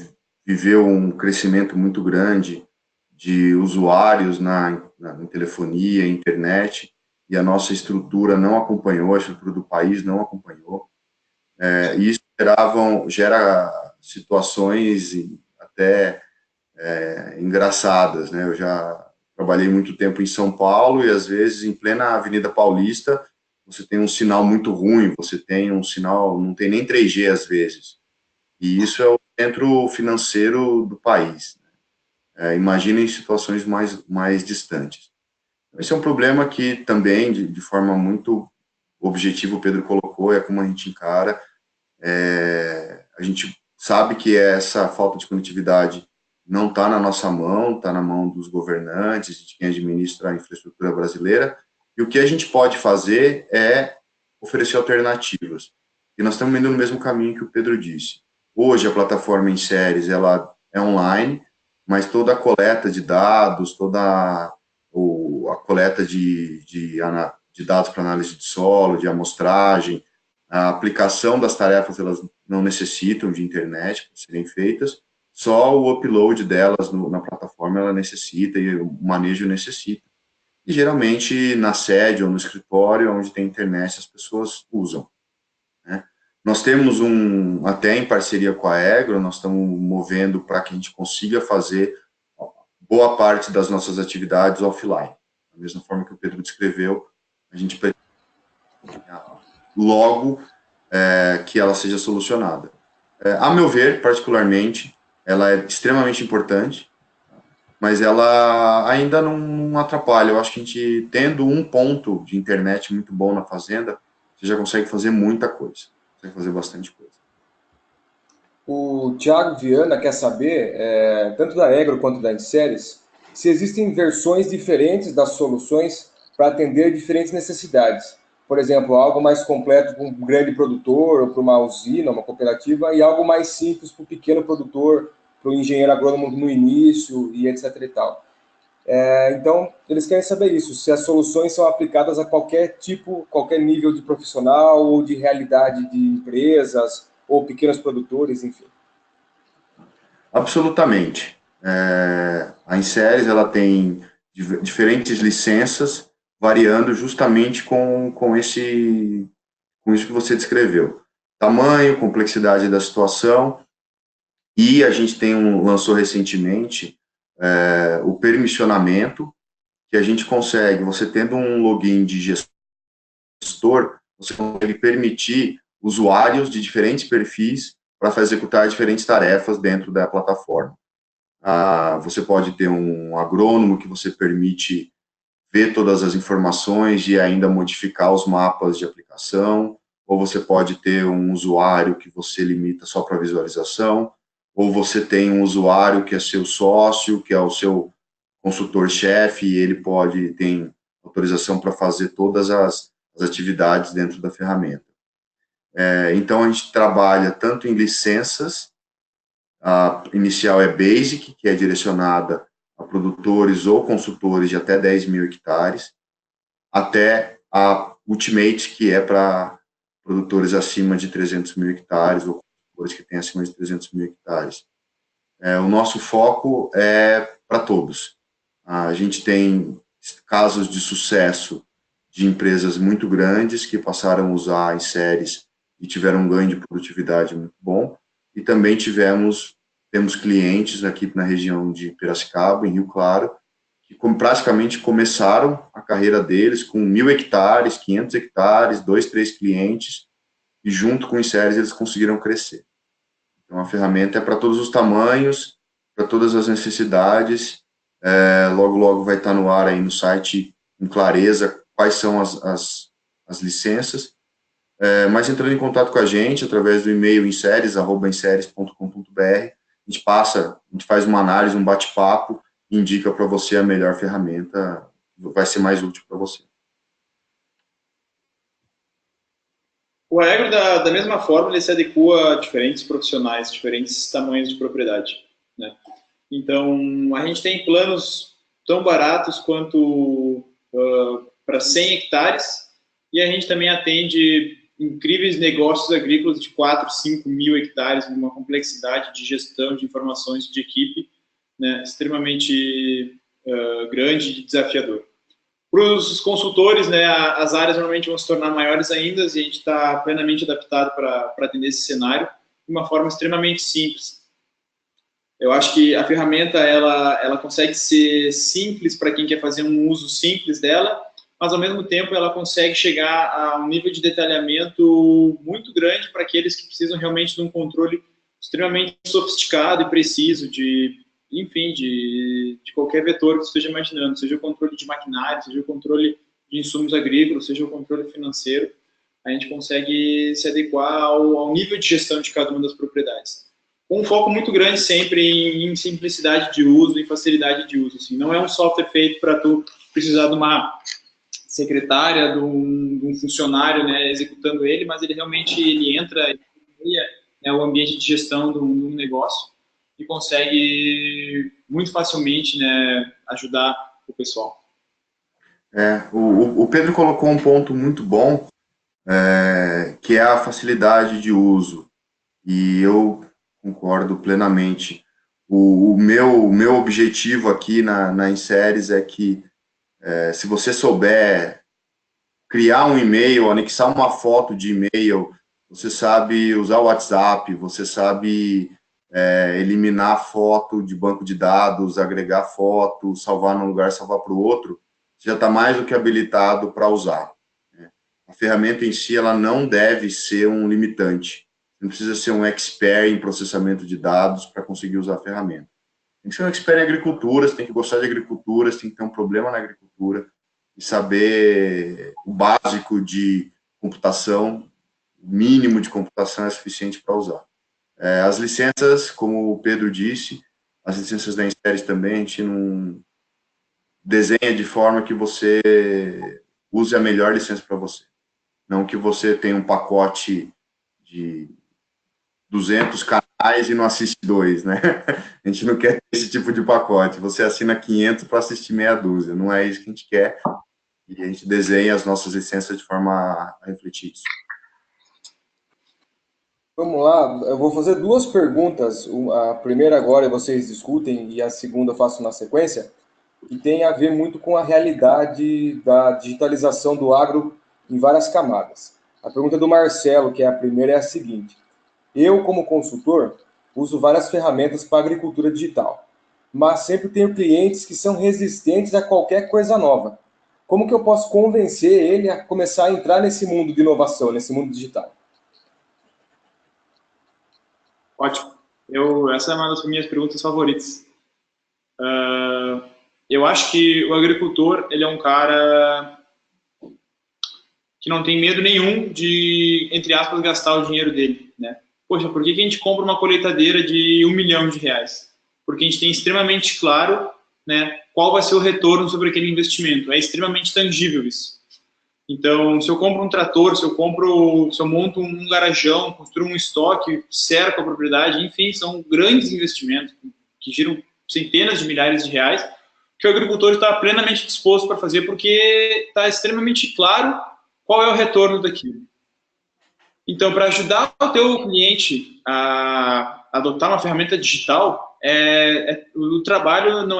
viveu um crescimento muito grande de usuários na telefonia, internet, e a nossa estrutura não acompanhou, a estrutura do país não acompanhou. E isso gera situações até engraçadas, né? Eu já trabalhei muito tempo em São Paulo e, às vezes, em plena Avenida Paulista, você tem um sinal muito ruim, você tem um sinal, não tem nem 3G às vezes. E isso é o centro financeiro do país. Imaginem situações mais distantes. Esse é um problema que também, de forma muito objetiva, o Pedro colocou, é como a gente encara. A gente sabe que essa falta de conectividade não está na nossa mão, está na mão dos governantes, de quem administra a infraestrutura brasileira, e o que a gente pode fazer é oferecer alternativas. E nós estamos indo no mesmo caminho que o Pedro disse. Hoje, a plataforma em séries, ela é online, mas toda a coleta de dados, toda a coleta de dados para análise de solo, de amostragem, a aplicação das tarefas, elas não necessitam de internet para serem feitas, só o upload delas na plataforma ela necessita e o manejo necessita. E geralmente na sede ou no escritório, onde tem internet, as pessoas usam, né? Nós temos até em parceria com a Egro, nós estamos movendo para que a gente consiga fazer boa parte das nossas atividades offline. Da mesma forma que o Pedro descreveu, a gente pretende logo que ela seja solucionada. A meu ver, particularmente, ela é extremamente importante, mas ela ainda não atrapalha. Eu acho que a gente, tendo um ponto de internet muito bom na fazenda, você já consegue fazer muita coisa, consegue fazer bastante coisa.
O Thiago Viana quer saber, tanto da Egro quanto da Inseres, se existem versões diferentes das soluções para atender diferentes necessidades. Por exemplo, algo mais completo para um grande produtor, ou para uma usina, uma cooperativa, e algo mais simples para o pequeno produtor, para o engenheiro agrônomo no início, e etc. e tal. Então, eles querem saber isso, se as soluções são aplicadas a qualquer tipo, qualquer nível de profissional, ou de realidade de empresas, ou pequenos produtores, enfim.
Absolutamente. A Inseres, ela tem diferentes licenças, variando justamente com isso que você descreveu. Tamanho, complexidade da situação, e a gente lançou recentemente o permissionamento, que a gente consegue, você tendo um login de gestor, você consegue permitir usuários de diferentes perfis para executar diferentes tarefas dentro da plataforma. Você pode ter um agrônomo que você permite ver todas as informações e ainda modificar os mapas de aplicação, ou você pode ter um usuário que você limita só para visualização, ou você tem um usuário que é seu sócio, que é o seu consultor-chefe, e ele tem autorização para fazer todas as atividades dentro da ferramenta. Então, a gente trabalha tanto em licenças, a inicial é Basic, que é direcionada a produtores ou consultores de até 10 mil hectares, até a Ultimate, que é para produtores acima de 300 mil hectares, ou consultores que têm acima de 300 mil hectares. O nosso foco é para todos. A gente tem casos de sucesso de empresas muito grandes que passaram a usar as séries e tiveram um ganho de produtividade muito bom, e também tivemos temos clientes aqui na região de Piracicaba, em Rio Claro, que praticamente começaram a carreira deles com 1.000 hectares, 500 hectares, 2, 3 clientes, e junto com os séries eles conseguiram crescer. Então, a ferramenta é para todos os tamanhos, para todas as necessidades. Logo, logo vai estar no ar aí no site, em clareza, quais são as licenças. Mas entrando em contato com a gente, através do e-mail inseres@inseres.com.br, a gente faz uma análise, um bate-papo, e indica para você a melhor ferramenta, vai ser mais útil para você.
O Aegro, da mesma forma, ele se adequa a diferentes profissionais, diferentes tamanhos de propriedade, né? Então, a gente tem planos tão baratos quanto para 100 hectares, e a gente também atende incríveis negócios agrícolas de 4, 5 mil hectares, uma complexidade de gestão de informações de equipe, né, extremamente grande e desafiador. Para os consultores, né, as áreas normalmente vão se tornar maiores ainda, e a gente está plenamente adaptado para atender esse cenário de uma forma extremamente simples. Eu acho que a ferramenta ela consegue ser simples para quem quer fazer um uso simples dela, mas ao mesmo tempo ela consegue chegar a um nível de detalhamento muito grande para aqueles que precisam realmente de um controle extremamente sofisticado e preciso enfim, de qualquer vetor que você esteja imaginando, seja o controle de maquinário, seja o controle de insumos agrícolas, seja o controle financeiro, a gente consegue se adequar ao nível de gestão de cada uma das propriedades. Com um foco muito grande sempre em simplicidade de uso e facilidade de uso. Assim. Não é um software feito para tu precisar de uma secretária, de um funcionário, né, executando ele, mas ele realmente entra, o ambiente de gestão de um negócio e consegue muito facilmente, né, ajudar o pessoal.
O Pedro colocou um ponto muito bom, que é a facilidade de uso, e eu concordo plenamente. O meu objetivo aqui na Inseres é que, se você souber criar um e-mail, anexar uma foto de e-mail, você sabe usar o WhatsApp, você sabe eliminar foto de banco de dados, agregar foto, salvar num lugar, salvar para o outro, você já está mais do que habilitado para usar. Né? A ferramenta em si, ela não deve ser um limitante. Não precisa ser um expert em processamento de dados para conseguir usar a ferramenta. Tem que ser um expert em agricultura, você tem que gostar de agricultura, você tem que ter um problema na agricultura e saber o básico de computação, o mínimo de computação é suficiente para usar. As licenças, como o Pedro disse, as licenças da Inseres também, a gente não desenha de forma que você use a melhor licença para você. Não que você tenha um pacote de 200 canais e não assiste 2, né? A gente não quer esse tipo de pacote. Você assina 500 para assistir meia dúzia. Não é isso que a gente quer. E a gente desenha as nossas licenças de forma a refletir isso.
Vamos lá, eu vou fazer duas perguntas. A primeira agora vocês discutem e a segunda eu faço na sequência, que tem a ver muito com a realidade da digitalização do agro em várias camadas. A pergunta do Marcelo, que é a primeira, é a seguinte. Eu, como consultor, uso várias ferramentas para agricultura digital, mas sempre tenho clientes que são resistentes a qualquer coisa nova. Como que eu posso convencer ele a começar a entrar nesse mundo de inovação, nesse mundo digital?
Ótimo. Essa é uma das minhas perguntas favoritas. Eu acho que o agricultor, ele é um cara que não tem medo nenhum de, entre aspas, gastar o dinheiro dele, né? Poxa, por que a gente compra uma colheitadeira de R$1 milhão? Porque a gente tem extremamente claro, né, qual vai ser o retorno sobre aquele investimento. É extremamente tangível isso. Então, se eu compro um trator, se eu monto um garajão, construo um estoque, cerco a propriedade, enfim, são grandes investimentos que giram centenas de milhares de reais, que o agricultor está plenamente disposto para fazer, porque está extremamente claro qual é o retorno daquilo. Então, para ajudar o teu cliente a adotar uma ferramenta digital, o trabalho não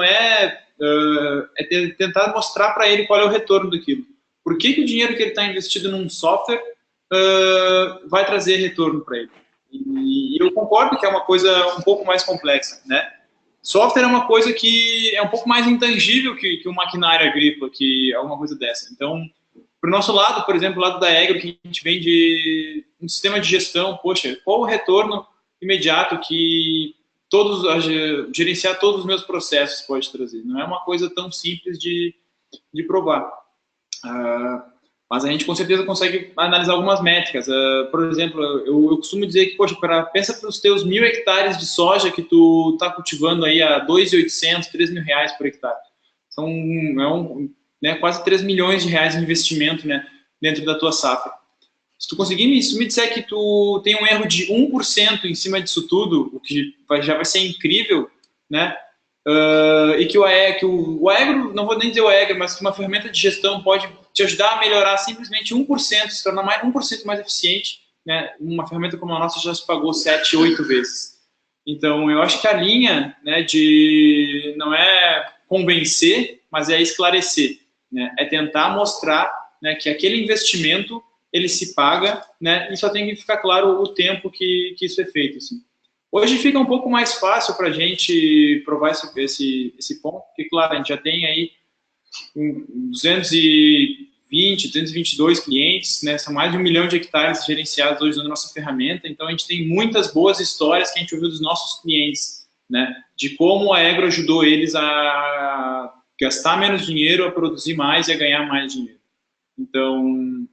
tentar mostrar para ele qual é o retorno daquilo. Por que o dinheiro que ele está investido num software vai trazer retorno para ele? E eu concordo que é uma coisa um pouco mais complexa, né? Software é uma coisa que é um pouco mais intangível que o maquinário agrícola, que alguma coisa dessa. Então, para o nosso lado, por exemplo, o lado da Egro, que a gente vem de um sistema de gestão, poxa, qual o retorno imediato que gerenciar todos os meus processos pode trazer? Não é uma coisa tão simples de provar. Mas a gente com certeza consegue analisar algumas métricas. Por exemplo, eu costumo dizer que, poxa, pensa para os teus 1.000 hectares de soja que tu está cultivando aí a 2.800, 3.000 reais por hectare. Né, quase 3 milhões de reais de investimento, né, dentro da tua safra. Se tu conseguir me disser que tu tem um erro de 1% em cima disso tudo, o que já vai ser incrível, né? E que o Aegro, não vou nem dizer o Aegro, mas que uma ferramenta de gestão pode te ajudar a melhorar simplesmente 1%, se tornar 1% mais eficiente, né? Uma ferramenta como a nossa já se pagou 7, 8 vezes. Então, eu acho que a linha, né, não é convencer, mas é esclarecer, né? É tentar mostrar, né, que aquele investimento ele se paga, né? E só tem que ficar claro o tempo que isso é feito, assim. Hoje fica um pouco mais fácil para a gente provar esse ponto, porque, claro, a gente já tem aí 220, 222 clientes, né? São mais de 1 milhão de hectares gerenciados hoje na nossa ferramenta, então a gente tem muitas boas histórias que a gente ouviu dos nossos clientes, né? De como a Egro ajudou eles a gastar menos dinheiro, a produzir mais e a ganhar mais dinheiro. Então,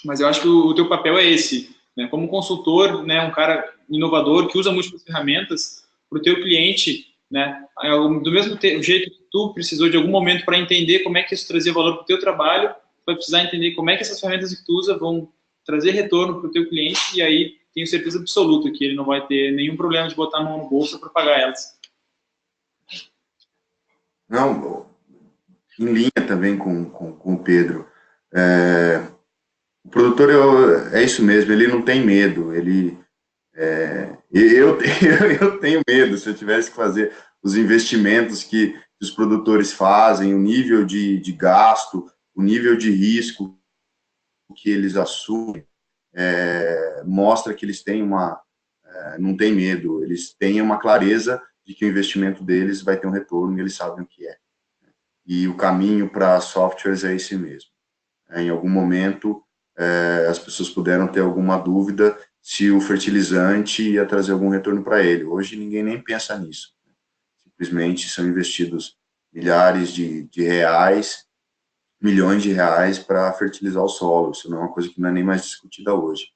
mas eu acho que o teu papel é esse, né? Como consultor, né, um cara inovador que usa múltiplas ferramentas para o teu cliente, né? Do mesmo jeito que tu precisou de algum momento para entender como é que isso trazia valor para o teu trabalho, vai precisar entender como é que essas ferramentas que tu usa vão trazer retorno para o teu cliente, e aí tenho certeza absoluta que ele não vai ter nenhum problema de botar a mão no bolso para pagar elas.
Não, em linha também com o Pedro. O produtor é isso mesmo, ele não tem medo, eu tenho medo. Se eu tivesse que fazer os investimentos que os produtores fazem, o nível de gasto, o nível de risco que eles assumem, mostra que eles têm não tem medo, eles têm uma clareza de que o investimento deles vai ter um retorno e eles sabem o que é. E o caminho para softwares é esse mesmo. Em algum momento, as pessoas puderam ter alguma dúvida se o fertilizante ia trazer algum retorno para ele. Hoje ninguém nem pensa nisso. Simplesmente são investidos milhares de reais, milhões de reais para fertilizar o solo. Isso não é uma coisa que não é nem mais discutida hoje.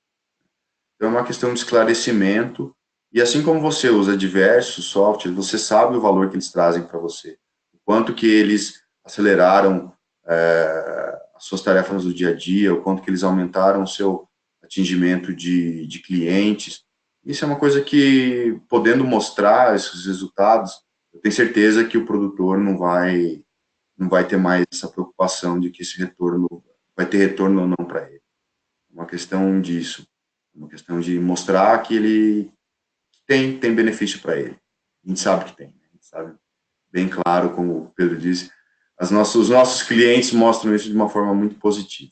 Então é uma questão de esclarecimento, e assim como você usa diversos softwares, você sabe o valor que eles trazem para você, o quanto que eles aceleraram as suas tarefas do dia a dia, o quanto que eles aumentaram o seu atingimento de clientes. Isso é uma coisa que, podendo mostrar esses resultados, eu tenho certeza que o produtor não vai ter mais essa preocupação de que esse retorno vai ter retorno ou não para ele. É uma questão disso, uma questão de mostrar que ele tem benefício para ele. A gente sabe que tem, né? A gente sabe bem claro, como o Pedro disse, os nossos clientes mostram isso de uma forma muito positiva.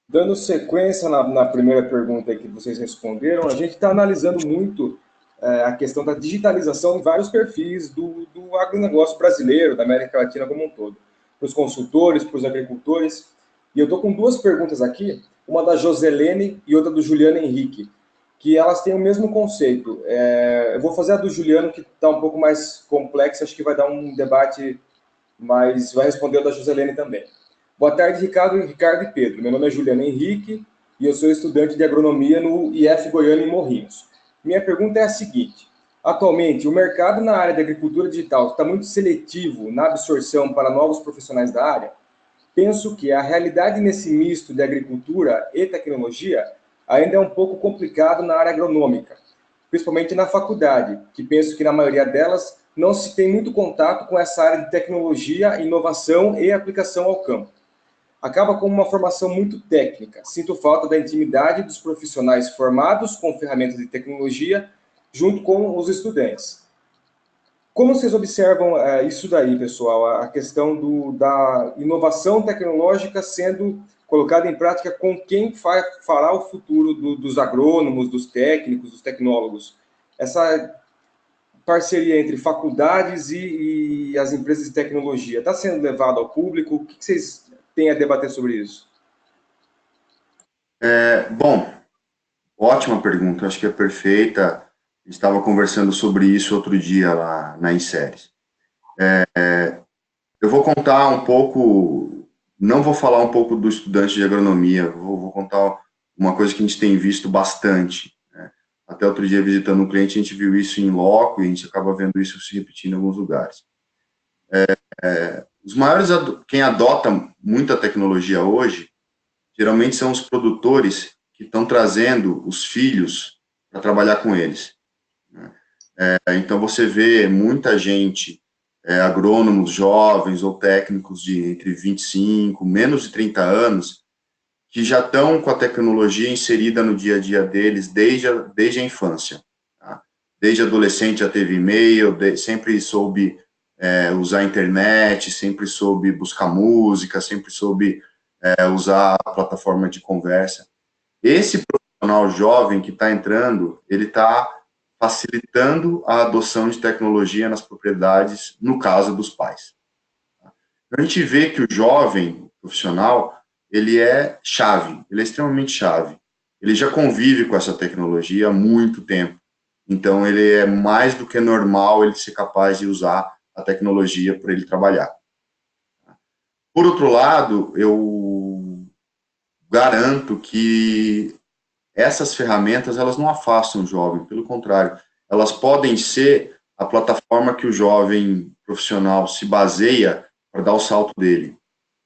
Dando sequência na primeira pergunta que vocês responderam, a gente está analisando muito a questão da digitalização em vários perfis do agronegócio brasileiro, da América Latina como um todo. Para os consultores, para os agricultores. E eu estou com duas perguntas aqui, uma da Joselene e outra do Juliano Henrique, que elas têm o mesmo conceito. Eu vou fazer a do Juliano, que está um pouco mais complexa, acho que vai dar um debate, mas vai responder a da Joselene também. Boa tarde, Ricardo e Pedro. Meu nome é Juliano Henrique e eu sou estudante de agronomia no IF Goiânia em Morrinhos. Minha pergunta é a seguinte: atualmente, o mercado na área de agricultura digital está muito seletivo na absorção para novos profissionais da área? Penso que a realidade nesse misto de agricultura e tecnologia ainda é um pouco complicado na área agronômica, principalmente na faculdade, que penso que na maioria delas não se tem muito contato com essa área de tecnologia, inovação e aplicação ao campo. Acaba com uma formação muito técnica. Sinto falta da intimidade dos profissionais formados com ferramentas de tecnologia junto com os estudantes. Como vocês observam isso daí, pessoal? A questão da inovação tecnológica sendo colocada em prática com quem fará o futuro dos agrônomos, dos técnicos, dos tecnólogos. Essa parceria entre faculdades e as empresas de tecnologia está sendo levada ao público? O que vocês têm a debater sobre isso?
Bom, ótima pergunta, acho que é perfeita. Estava conversando sobre isso outro dia lá na Inseres. Eu vou contar um pouco, não vou falar um pouco do estudante de agronomia, vou contar uma coisa que a gente tem visto bastante, né? Até outro dia, visitando um cliente, a gente viu isso em loco e a gente acaba vendo isso se repetir em alguns lugares. Os maiores, quem adota muita tecnologia hoje, geralmente são os produtores que estão trazendo os filhos para trabalhar com eles, né? Então, você vê muita gente, agrônomos jovens ou técnicos de entre 25, menos de 30 anos, que já estão com a tecnologia inserida no dia a dia deles desde a infância. Tá? Desde adolescente já teve e-mail, sempre soube usar a internet, sempre soube buscar música, sempre soube usar a plataforma de conversa. Esse profissional jovem que está entrando, ele está facilitando a adoção de tecnologia nas propriedades, no caso dos pais. A gente vê que o jovem profissional, ele é chave, ele é extremamente chave. Ele já convive com essa tecnologia há muito tempo. Então, ele é mais do que normal ele ser capaz de usar a tecnologia para ele trabalhar. Por outro lado, eu garanto que essas ferramentas, elas não afastam o jovem, pelo contrário, elas podem ser a plataforma que o jovem profissional se baseia para dar o salto dele.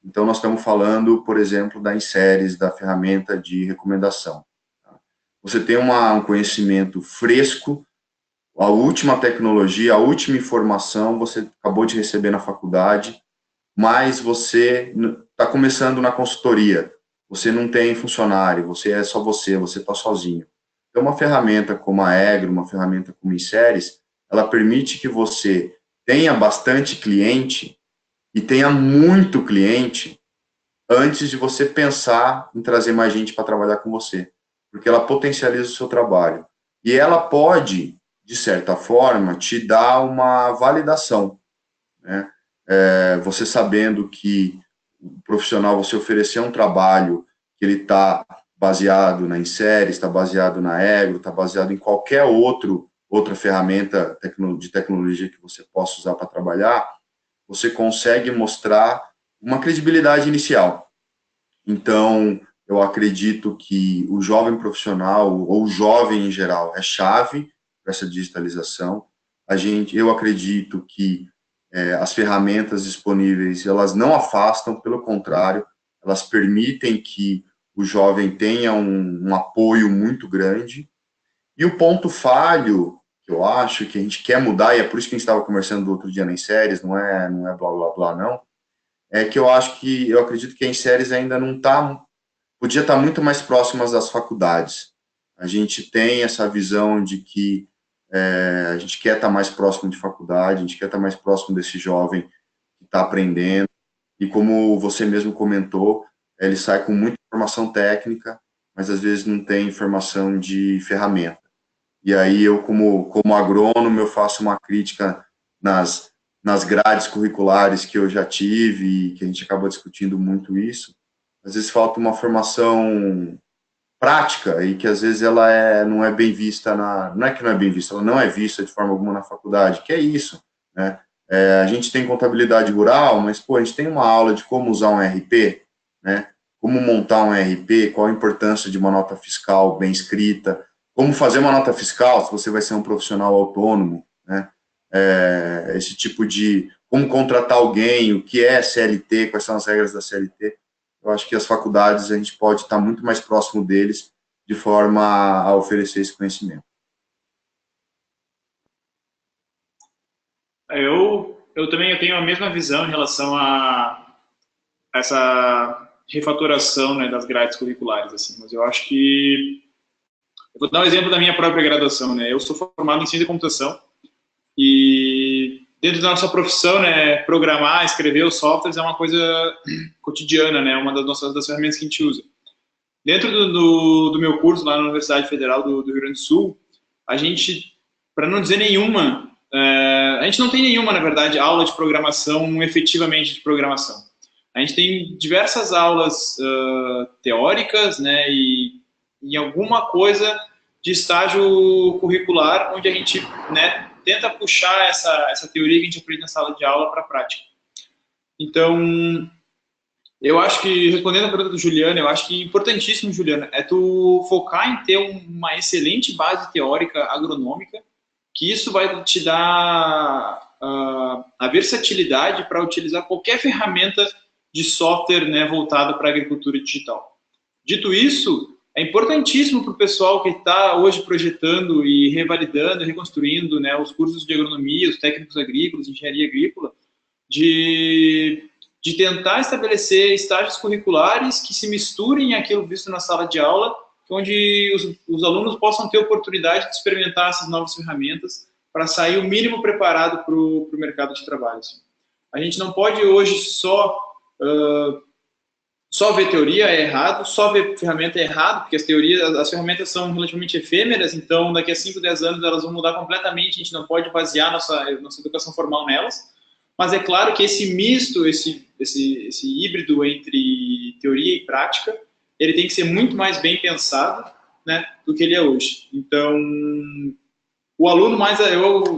Então, nós estamos falando, por exemplo, da Inseres, da ferramenta de recomendação. Você tem um conhecimento fresco, a última tecnologia, a última informação, você acabou de receber na faculdade, mas você está começando na consultoria, você não tem funcionário, você está sozinho. Então, uma ferramenta como a Egro, uma ferramenta como a Inseres, ela permite que você tenha bastante cliente e tenha muito cliente antes de você pensar em trazer mais gente para trabalhar com você, porque ela potencializa o seu trabalho. E ela pode, de certa forma, te dar uma validação, né? Você sabendo que o profissional, você oferecer um trabalho que ele está baseado na Inseres, está baseado na Egro, está baseado em qualquer outra ferramenta de tecnologia que você possa usar para trabalhar, você consegue mostrar uma credibilidade inicial. Então, eu acredito que o jovem profissional, ou o jovem em geral, é chave para essa digitalização. Eu acredito que as ferramentas disponíveis, elas não afastam, pelo contrário, elas permitem que o jovem tenha um apoio muito grande. E o ponto falho, que eu acho que a gente quer mudar, e é por isso que a gente estava conversando do outro dia na Inseres, não é blá, blá, blá, não, é que eu acredito que a Inseres ainda não está, podia estar muito mais próximas das faculdades. A gente tem essa visão de que a gente quer estar mais próximo de faculdade, a gente quer estar mais próximo desse jovem que está aprendendo, e como você mesmo comentou, ele sai com muita informação técnica, mas às vezes não tem informação de ferramenta. E aí eu, como agrônomo, eu faço uma crítica nas grades curriculares que eu já tive, e que a gente acaba discutindo muito isso. Às vezes falta uma formação prática, e que às vezes ela não é bem vista, não é que não é bem vista, ela não é vista de forma alguma na faculdade, que é isso, né? A gente tem contabilidade rural, mas, a gente tem uma aula de como usar um RP, né? Como montar um RP, qual a importância de uma nota fiscal bem escrita, como fazer uma nota fiscal se você vai ser um profissional autônomo, né? Esse tipo de como contratar alguém, o que é CLT, quais são as regras da CLT. Eu acho que as faculdades, a gente pode estar muito mais próximo deles, de forma a oferecer esse conhecimento.
Eu também tenho a mesma visão em relação a essa refatoração, né, das grades curriculares, assim, mas eu acho que... Eu vou dar um exemplo da minha própria graduação, né? Eu sou formado em ciência da computação e dentro da nossa profissão, né, programar, escrever os softwares é uma coisa cotidiana, né, uma das ferramentas que a gente usa. Dentro do meu curso lá na Universidade Federal do Rio Grande do Sul, a gente, para não dizer nenhuma, a gente não tem nenhuma, na verdade, aula de programação, efetivamente de programação. A gente tem diversas aulas teóricas, né, e alguma coisa de estágio curricular, onde a gente, né, tenta puxar essa teoria que a gente aprende na sala de aula para a prática. Então, eu acho que, respondendo a pergunta do Juliano, eu acho que importantíssimo, Juliano, é tu focar em ter uma excelente base teórica agronômica, que isso vai te dar a versatilidade para utilizar qualquer ferramenta de software, né, voltada para a agricultura digital. Dito isso, é importantíssimo para o pessoal que está hoje projetando e revalidando, reconstruindo, né, os cursos de agronomia, os técnicos agrícolas, engenharia agrícola, de tentar estabelecer estágios curriculares que se misturem àquilo visto na sala de aula, onde os alunos possam ter oportunidade de experimentar essas novas ferramentas para sair o mínimo preparado para o mercado de trabalho. Assim. A gente não pode hoje só ver teoria é errado, só ver ferramenta é errado, porque as ferramentas são relativamente efêmeras, então daqui a 5, 10 anos elas vão mudar completamente, a gente não pode basear nossa educação formal nelas. Mas é claro que esse misto, esse híbrido entre teoria e prática, ele tem que ser muito mais bem pensado, né, do que ele é hoje. Então, o aluno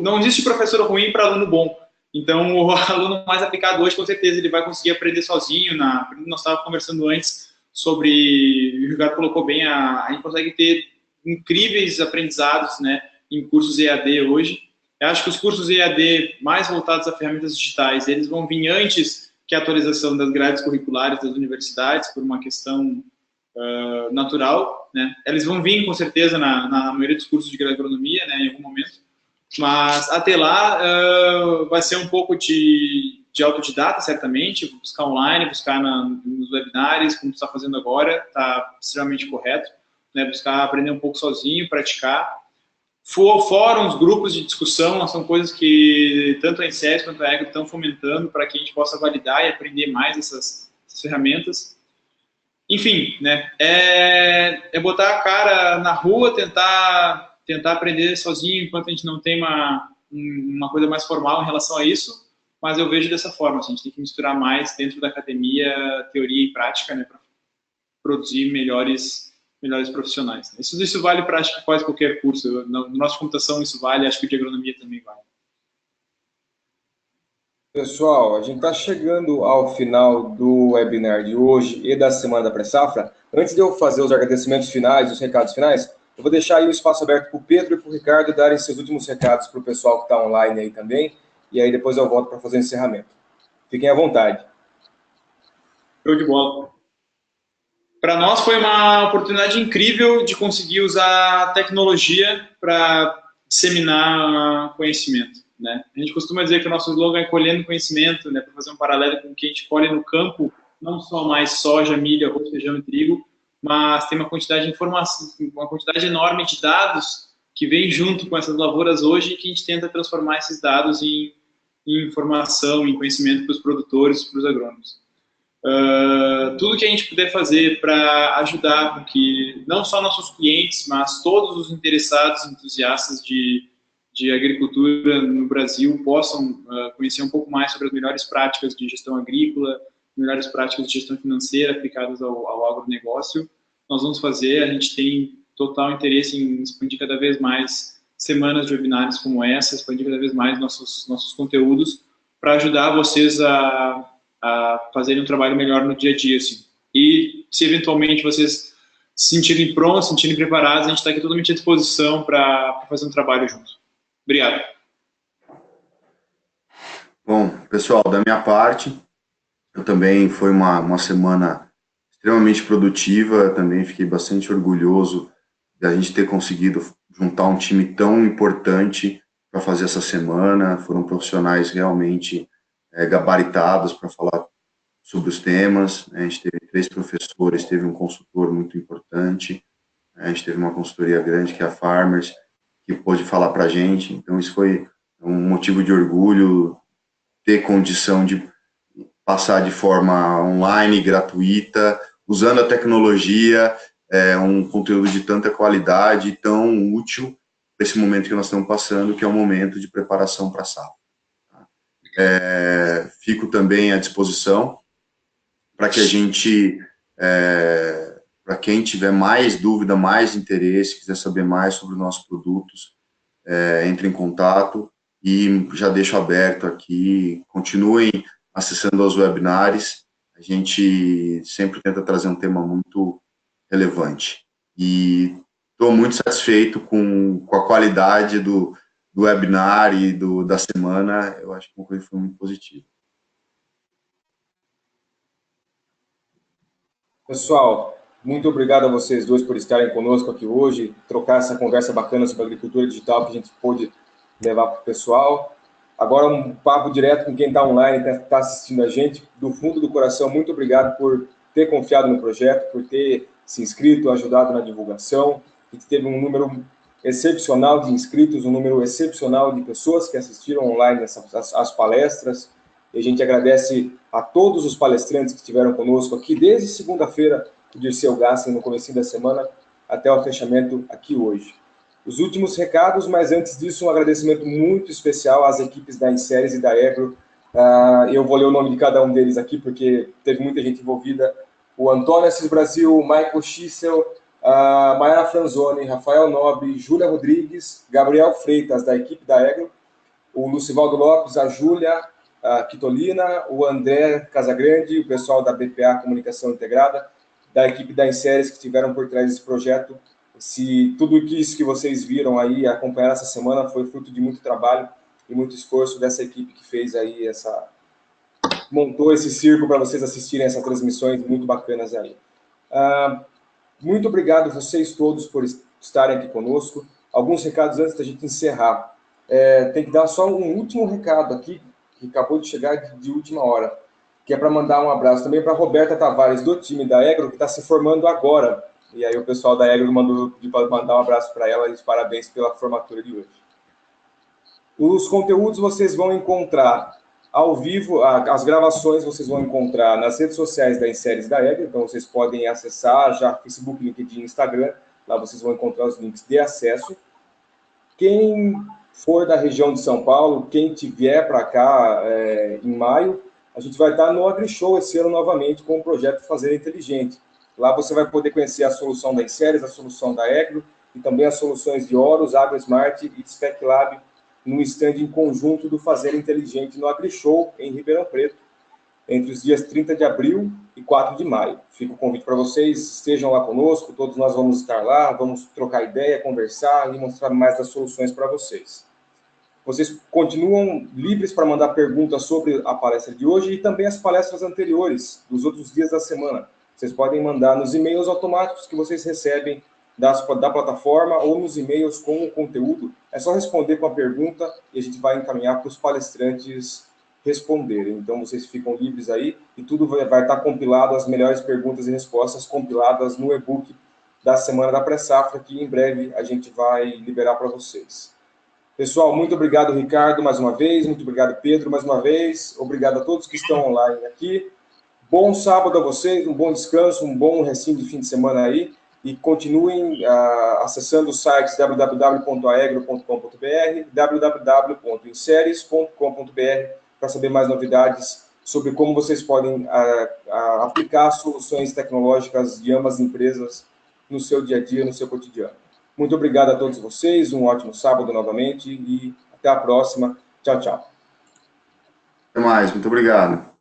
não existe professor ruim para aluno bom. Então, o aluno mais aplicado hoje, com certeza, ele vai conseguir aprender sozinho. Nós estávamos conversando antes sobre, o Ricardo colocou bem, a gente consegue ter incríveis aprendizados, né, em cursos EAD hoje. Eu acho que os cursos EAD mais voltados a ferramentas digitais, eles vão vir antes que a atualização das grades curriculares das universidades, por uma questão natural, né? Eles vão vir, com certeza, na maioria dos cursos de agronomia, né, em algum momento, mas até lá vai ser um pouco de autodidata, certamente, buscar online, buscar nos webinários, como tu está fazendo agora, está extremamente correto, né? Buscar aprender um pouco sozinho, praticar. Fóruns, grupos de discussão, são coisas que tanto a INSEAD quanto a EGRO estão fomentando para que a gente possa validar e aprender mais essas ferramentas. Enfim, né, é botar a cara na rua, tentar aprender sozinho, enquanto a gente não tem uma coisa mais formal em relação a isso, mas eu vejo dessa forma, assim, a gente tem que misturar mais dentro da academia, teoria e prática, né, para produzir melhores profissionais. Isso vale para, acho que, quase qualquer curso. No nosso computação isso vale, acho que o de agronomia também vale.
Pessoal, a gente está chegando ao final do webinar de hoje e da semana da pré-safra. Antes de eu fazer os agradecimentos finais, os recados finais, eu vou deixar aí o espaço aberto para o Pedro e para o Ricardo darem seus últimos recados para o pessoal que está online aí também, e aí depois eu volto para fazer o encerramento. Fiquem à vontade.
Show de bola. Para nós foi uma oportunidade incrível de conseguir usar a tecnologia para disseminar conhecimento, né? A gente costuma dizer que o nosso slogan é colhendo conhecimento, né? Para fazer um paralelo com o que a gente colhe no campo, não só mais soja, milho, arroz, feijão e trigo, mas tem uma quantidade de informação, uma quantidade enorme de dados que vem junto com essas lavouras hoje e que a gente tenta transformar esses dados em informação, em conhecimento para os produtores, para os agrônomos. Tudo que a gente puder fazer para ajudar com que não só nossos clientes, mas todos os interessados, entusiastas de agricultura no Brasil possam conhecer um pouco mais sobre as melhores práticas de gestão agrícola, melhores práticas de gestão financeira aplicadas ao agronegócio, nós vamos fazer. A gente tem total interesse em expandir cada vez mais semanas de webinários como essa, expandir cada vez mais nossos conteúdos para ajudar vocês a fazerem um trabalho melhor no dia a dia, assim. E se eventualmente vocês se sentirem prontos, se sentirem preparados, a gente está aqui totalmente à disposição para fazer um trabalho junto. Obrigado.
Bom, pessoal, da minha parte, eu também foi uma semana extremamente produtiva, também fiquei bastante orgulhoso da gente ter conseguido juntar um time tão importante para fazer essa semana. Foram profissionais realmente gabaritados para falar sobre os temas. A gente teve 3 professores, teve um consultor muito importante, a gente teve uma consultoria grande, que é a Farmers, que pôde falar para a gente. Então, isso foi um motivo de orgulho ter condição de passar de forma online, gratuita, usando a tecnologia, um conteúdo de tanta qualidade, tão útil para esse momento que nós estamos passando, que é um momento de preparação para a safra. Fico também à disposição para que a gente, para quem tiver mais dúvida, mais interesse, quiser saber mais sobre os nossos produtos, entre em contato, e já deixo aberto aqui, continuem acessando aos webinars, a gente sempre tenta trazer um tema muito relevante. E estou muito satisfeito com a qualidade do webinar e da semana, eu acho que uma coisa foi muito positiva.
Pessoal, muito obrigado a vocês dois por estarem conosco aqui hoje, trocar essa conversa bacana sobre agricultura digital que a gente pôde levar para o pessoal. Agora um papo direto com quem está online, está assistindo a gente. Do fundo do coração, muito obrigado por ter confiado no projeto, por ter se inscrito, ajudado na divulgação. A gente teve um número excepcional de inscritos, um número excepcional de pessoas que assistiram online as palestras. E a gente agradece a todos os palestrantes que estiveram conosco aqui desde segunda-feira, o Dirceu Gassen, no comecinho da semana, até o fechamento aqui hoje. Os últimos recados, mas antes disso, um agradecimento muito especial às equipes da Inseres e da Egro. Eu vou ler o nome de cada um deles aqui, porque teve muita gente envolvida. O Antônio Assis Brasil, o Michael Schissel, a Mayara Franzoni, Rafael Nobre, Júlia Rodrigues, Gabriel Freitas, da equipe da Egro, o Lucivaldo Lopes, a Júlia Quitolina, o André Casagrande, o pessoal da BPA Comunicação Integrada, da equipe da Inseres que estiveram por trás desse projeto. Se tudo isso que vocês viram aí, acompanhar essa semana, foi fruto de muito trabalho e muito esforço dessa equipe que fez aí montou esse circo para vocês assistirem essas transmissões muito bacanas aí. Muito obrigado a vocês todos por estarem aqui conosco. Alguns recados antes da gente encerrar. Tem que dar só um último recado aqui, que acabou de chegar de última hora, que é para mandar um abraço também para a Roberta Tavares, do time da Egro, que está se formando agora. E aí o pessoal da Egro mandou para mandar um abraço para ela e parabéns pela formatura de hoje. Os conteúdos vocês vão encontrar ao vivo, as gravações vocês vão encontrar nas redes sociais da Inseres da Egro, então vocês podem acessar já Facebook, LinkedIn, Instagram, lá vocês vão encontrar os links de acesso. Quem for da região de São Paulo, quem vier para cá em maio, a gente vai estar no AgriShow esse ano novamente com o projeto Fazer Inteligente. Lá você vai poder conhecer a solução da Inseres, a solução da Egro e também as soluções de Horus, AgroSmart e Spec Lab no stand em conjunto do Fazer Inteligente no AgriShow em Ribeirão Preto, entre os dias 30 de abril e 4 de maio. Fica o convite para vocês, estejam lá conosco, todos nós vamos estar lá, vamos trocar ideia, conversar e mostrar mais das soluções para vocês. Vocês continuam livres para mandar perguntas sobre a palestra de hoje e também as palestras anteriores, dos outros dias da semana. Vocês podem mandar nos e-mails automáticos que vocês recebem da plataforma ou nos e-mails com o conteúdo. É só responder com a pergunta e a gente vai encaminhar para os palestrantes responderem. Então, vocês ficam livres aí e tudo vai estar compilado, as melhores perguntas e respostas compiladas no e-book da Semana da Pré-Safra, que em breve a gente vai liberar para vocês. Pessoal, muito obrigado, Ricardo, mais uma vez. Muito obrigado, Pedro, mais uma vez. Obrigado a todos que estão online aqui. Bom sábado a vocês, um bom descanso, um bom restinho de fim de semana aí. E continuem acessando os sites www.aegro.com.br, www.inseres.com.br para saber mais novidades sobre como vocês podem aplicar soluções tecnológicas de ambas empresas no seu dia a dia, no seu cotidiano. Muito obrigado a todos vocês, um ótimo sábado novamente e até a próxima. Tchau, tchau.
Até mais, muito obrigado.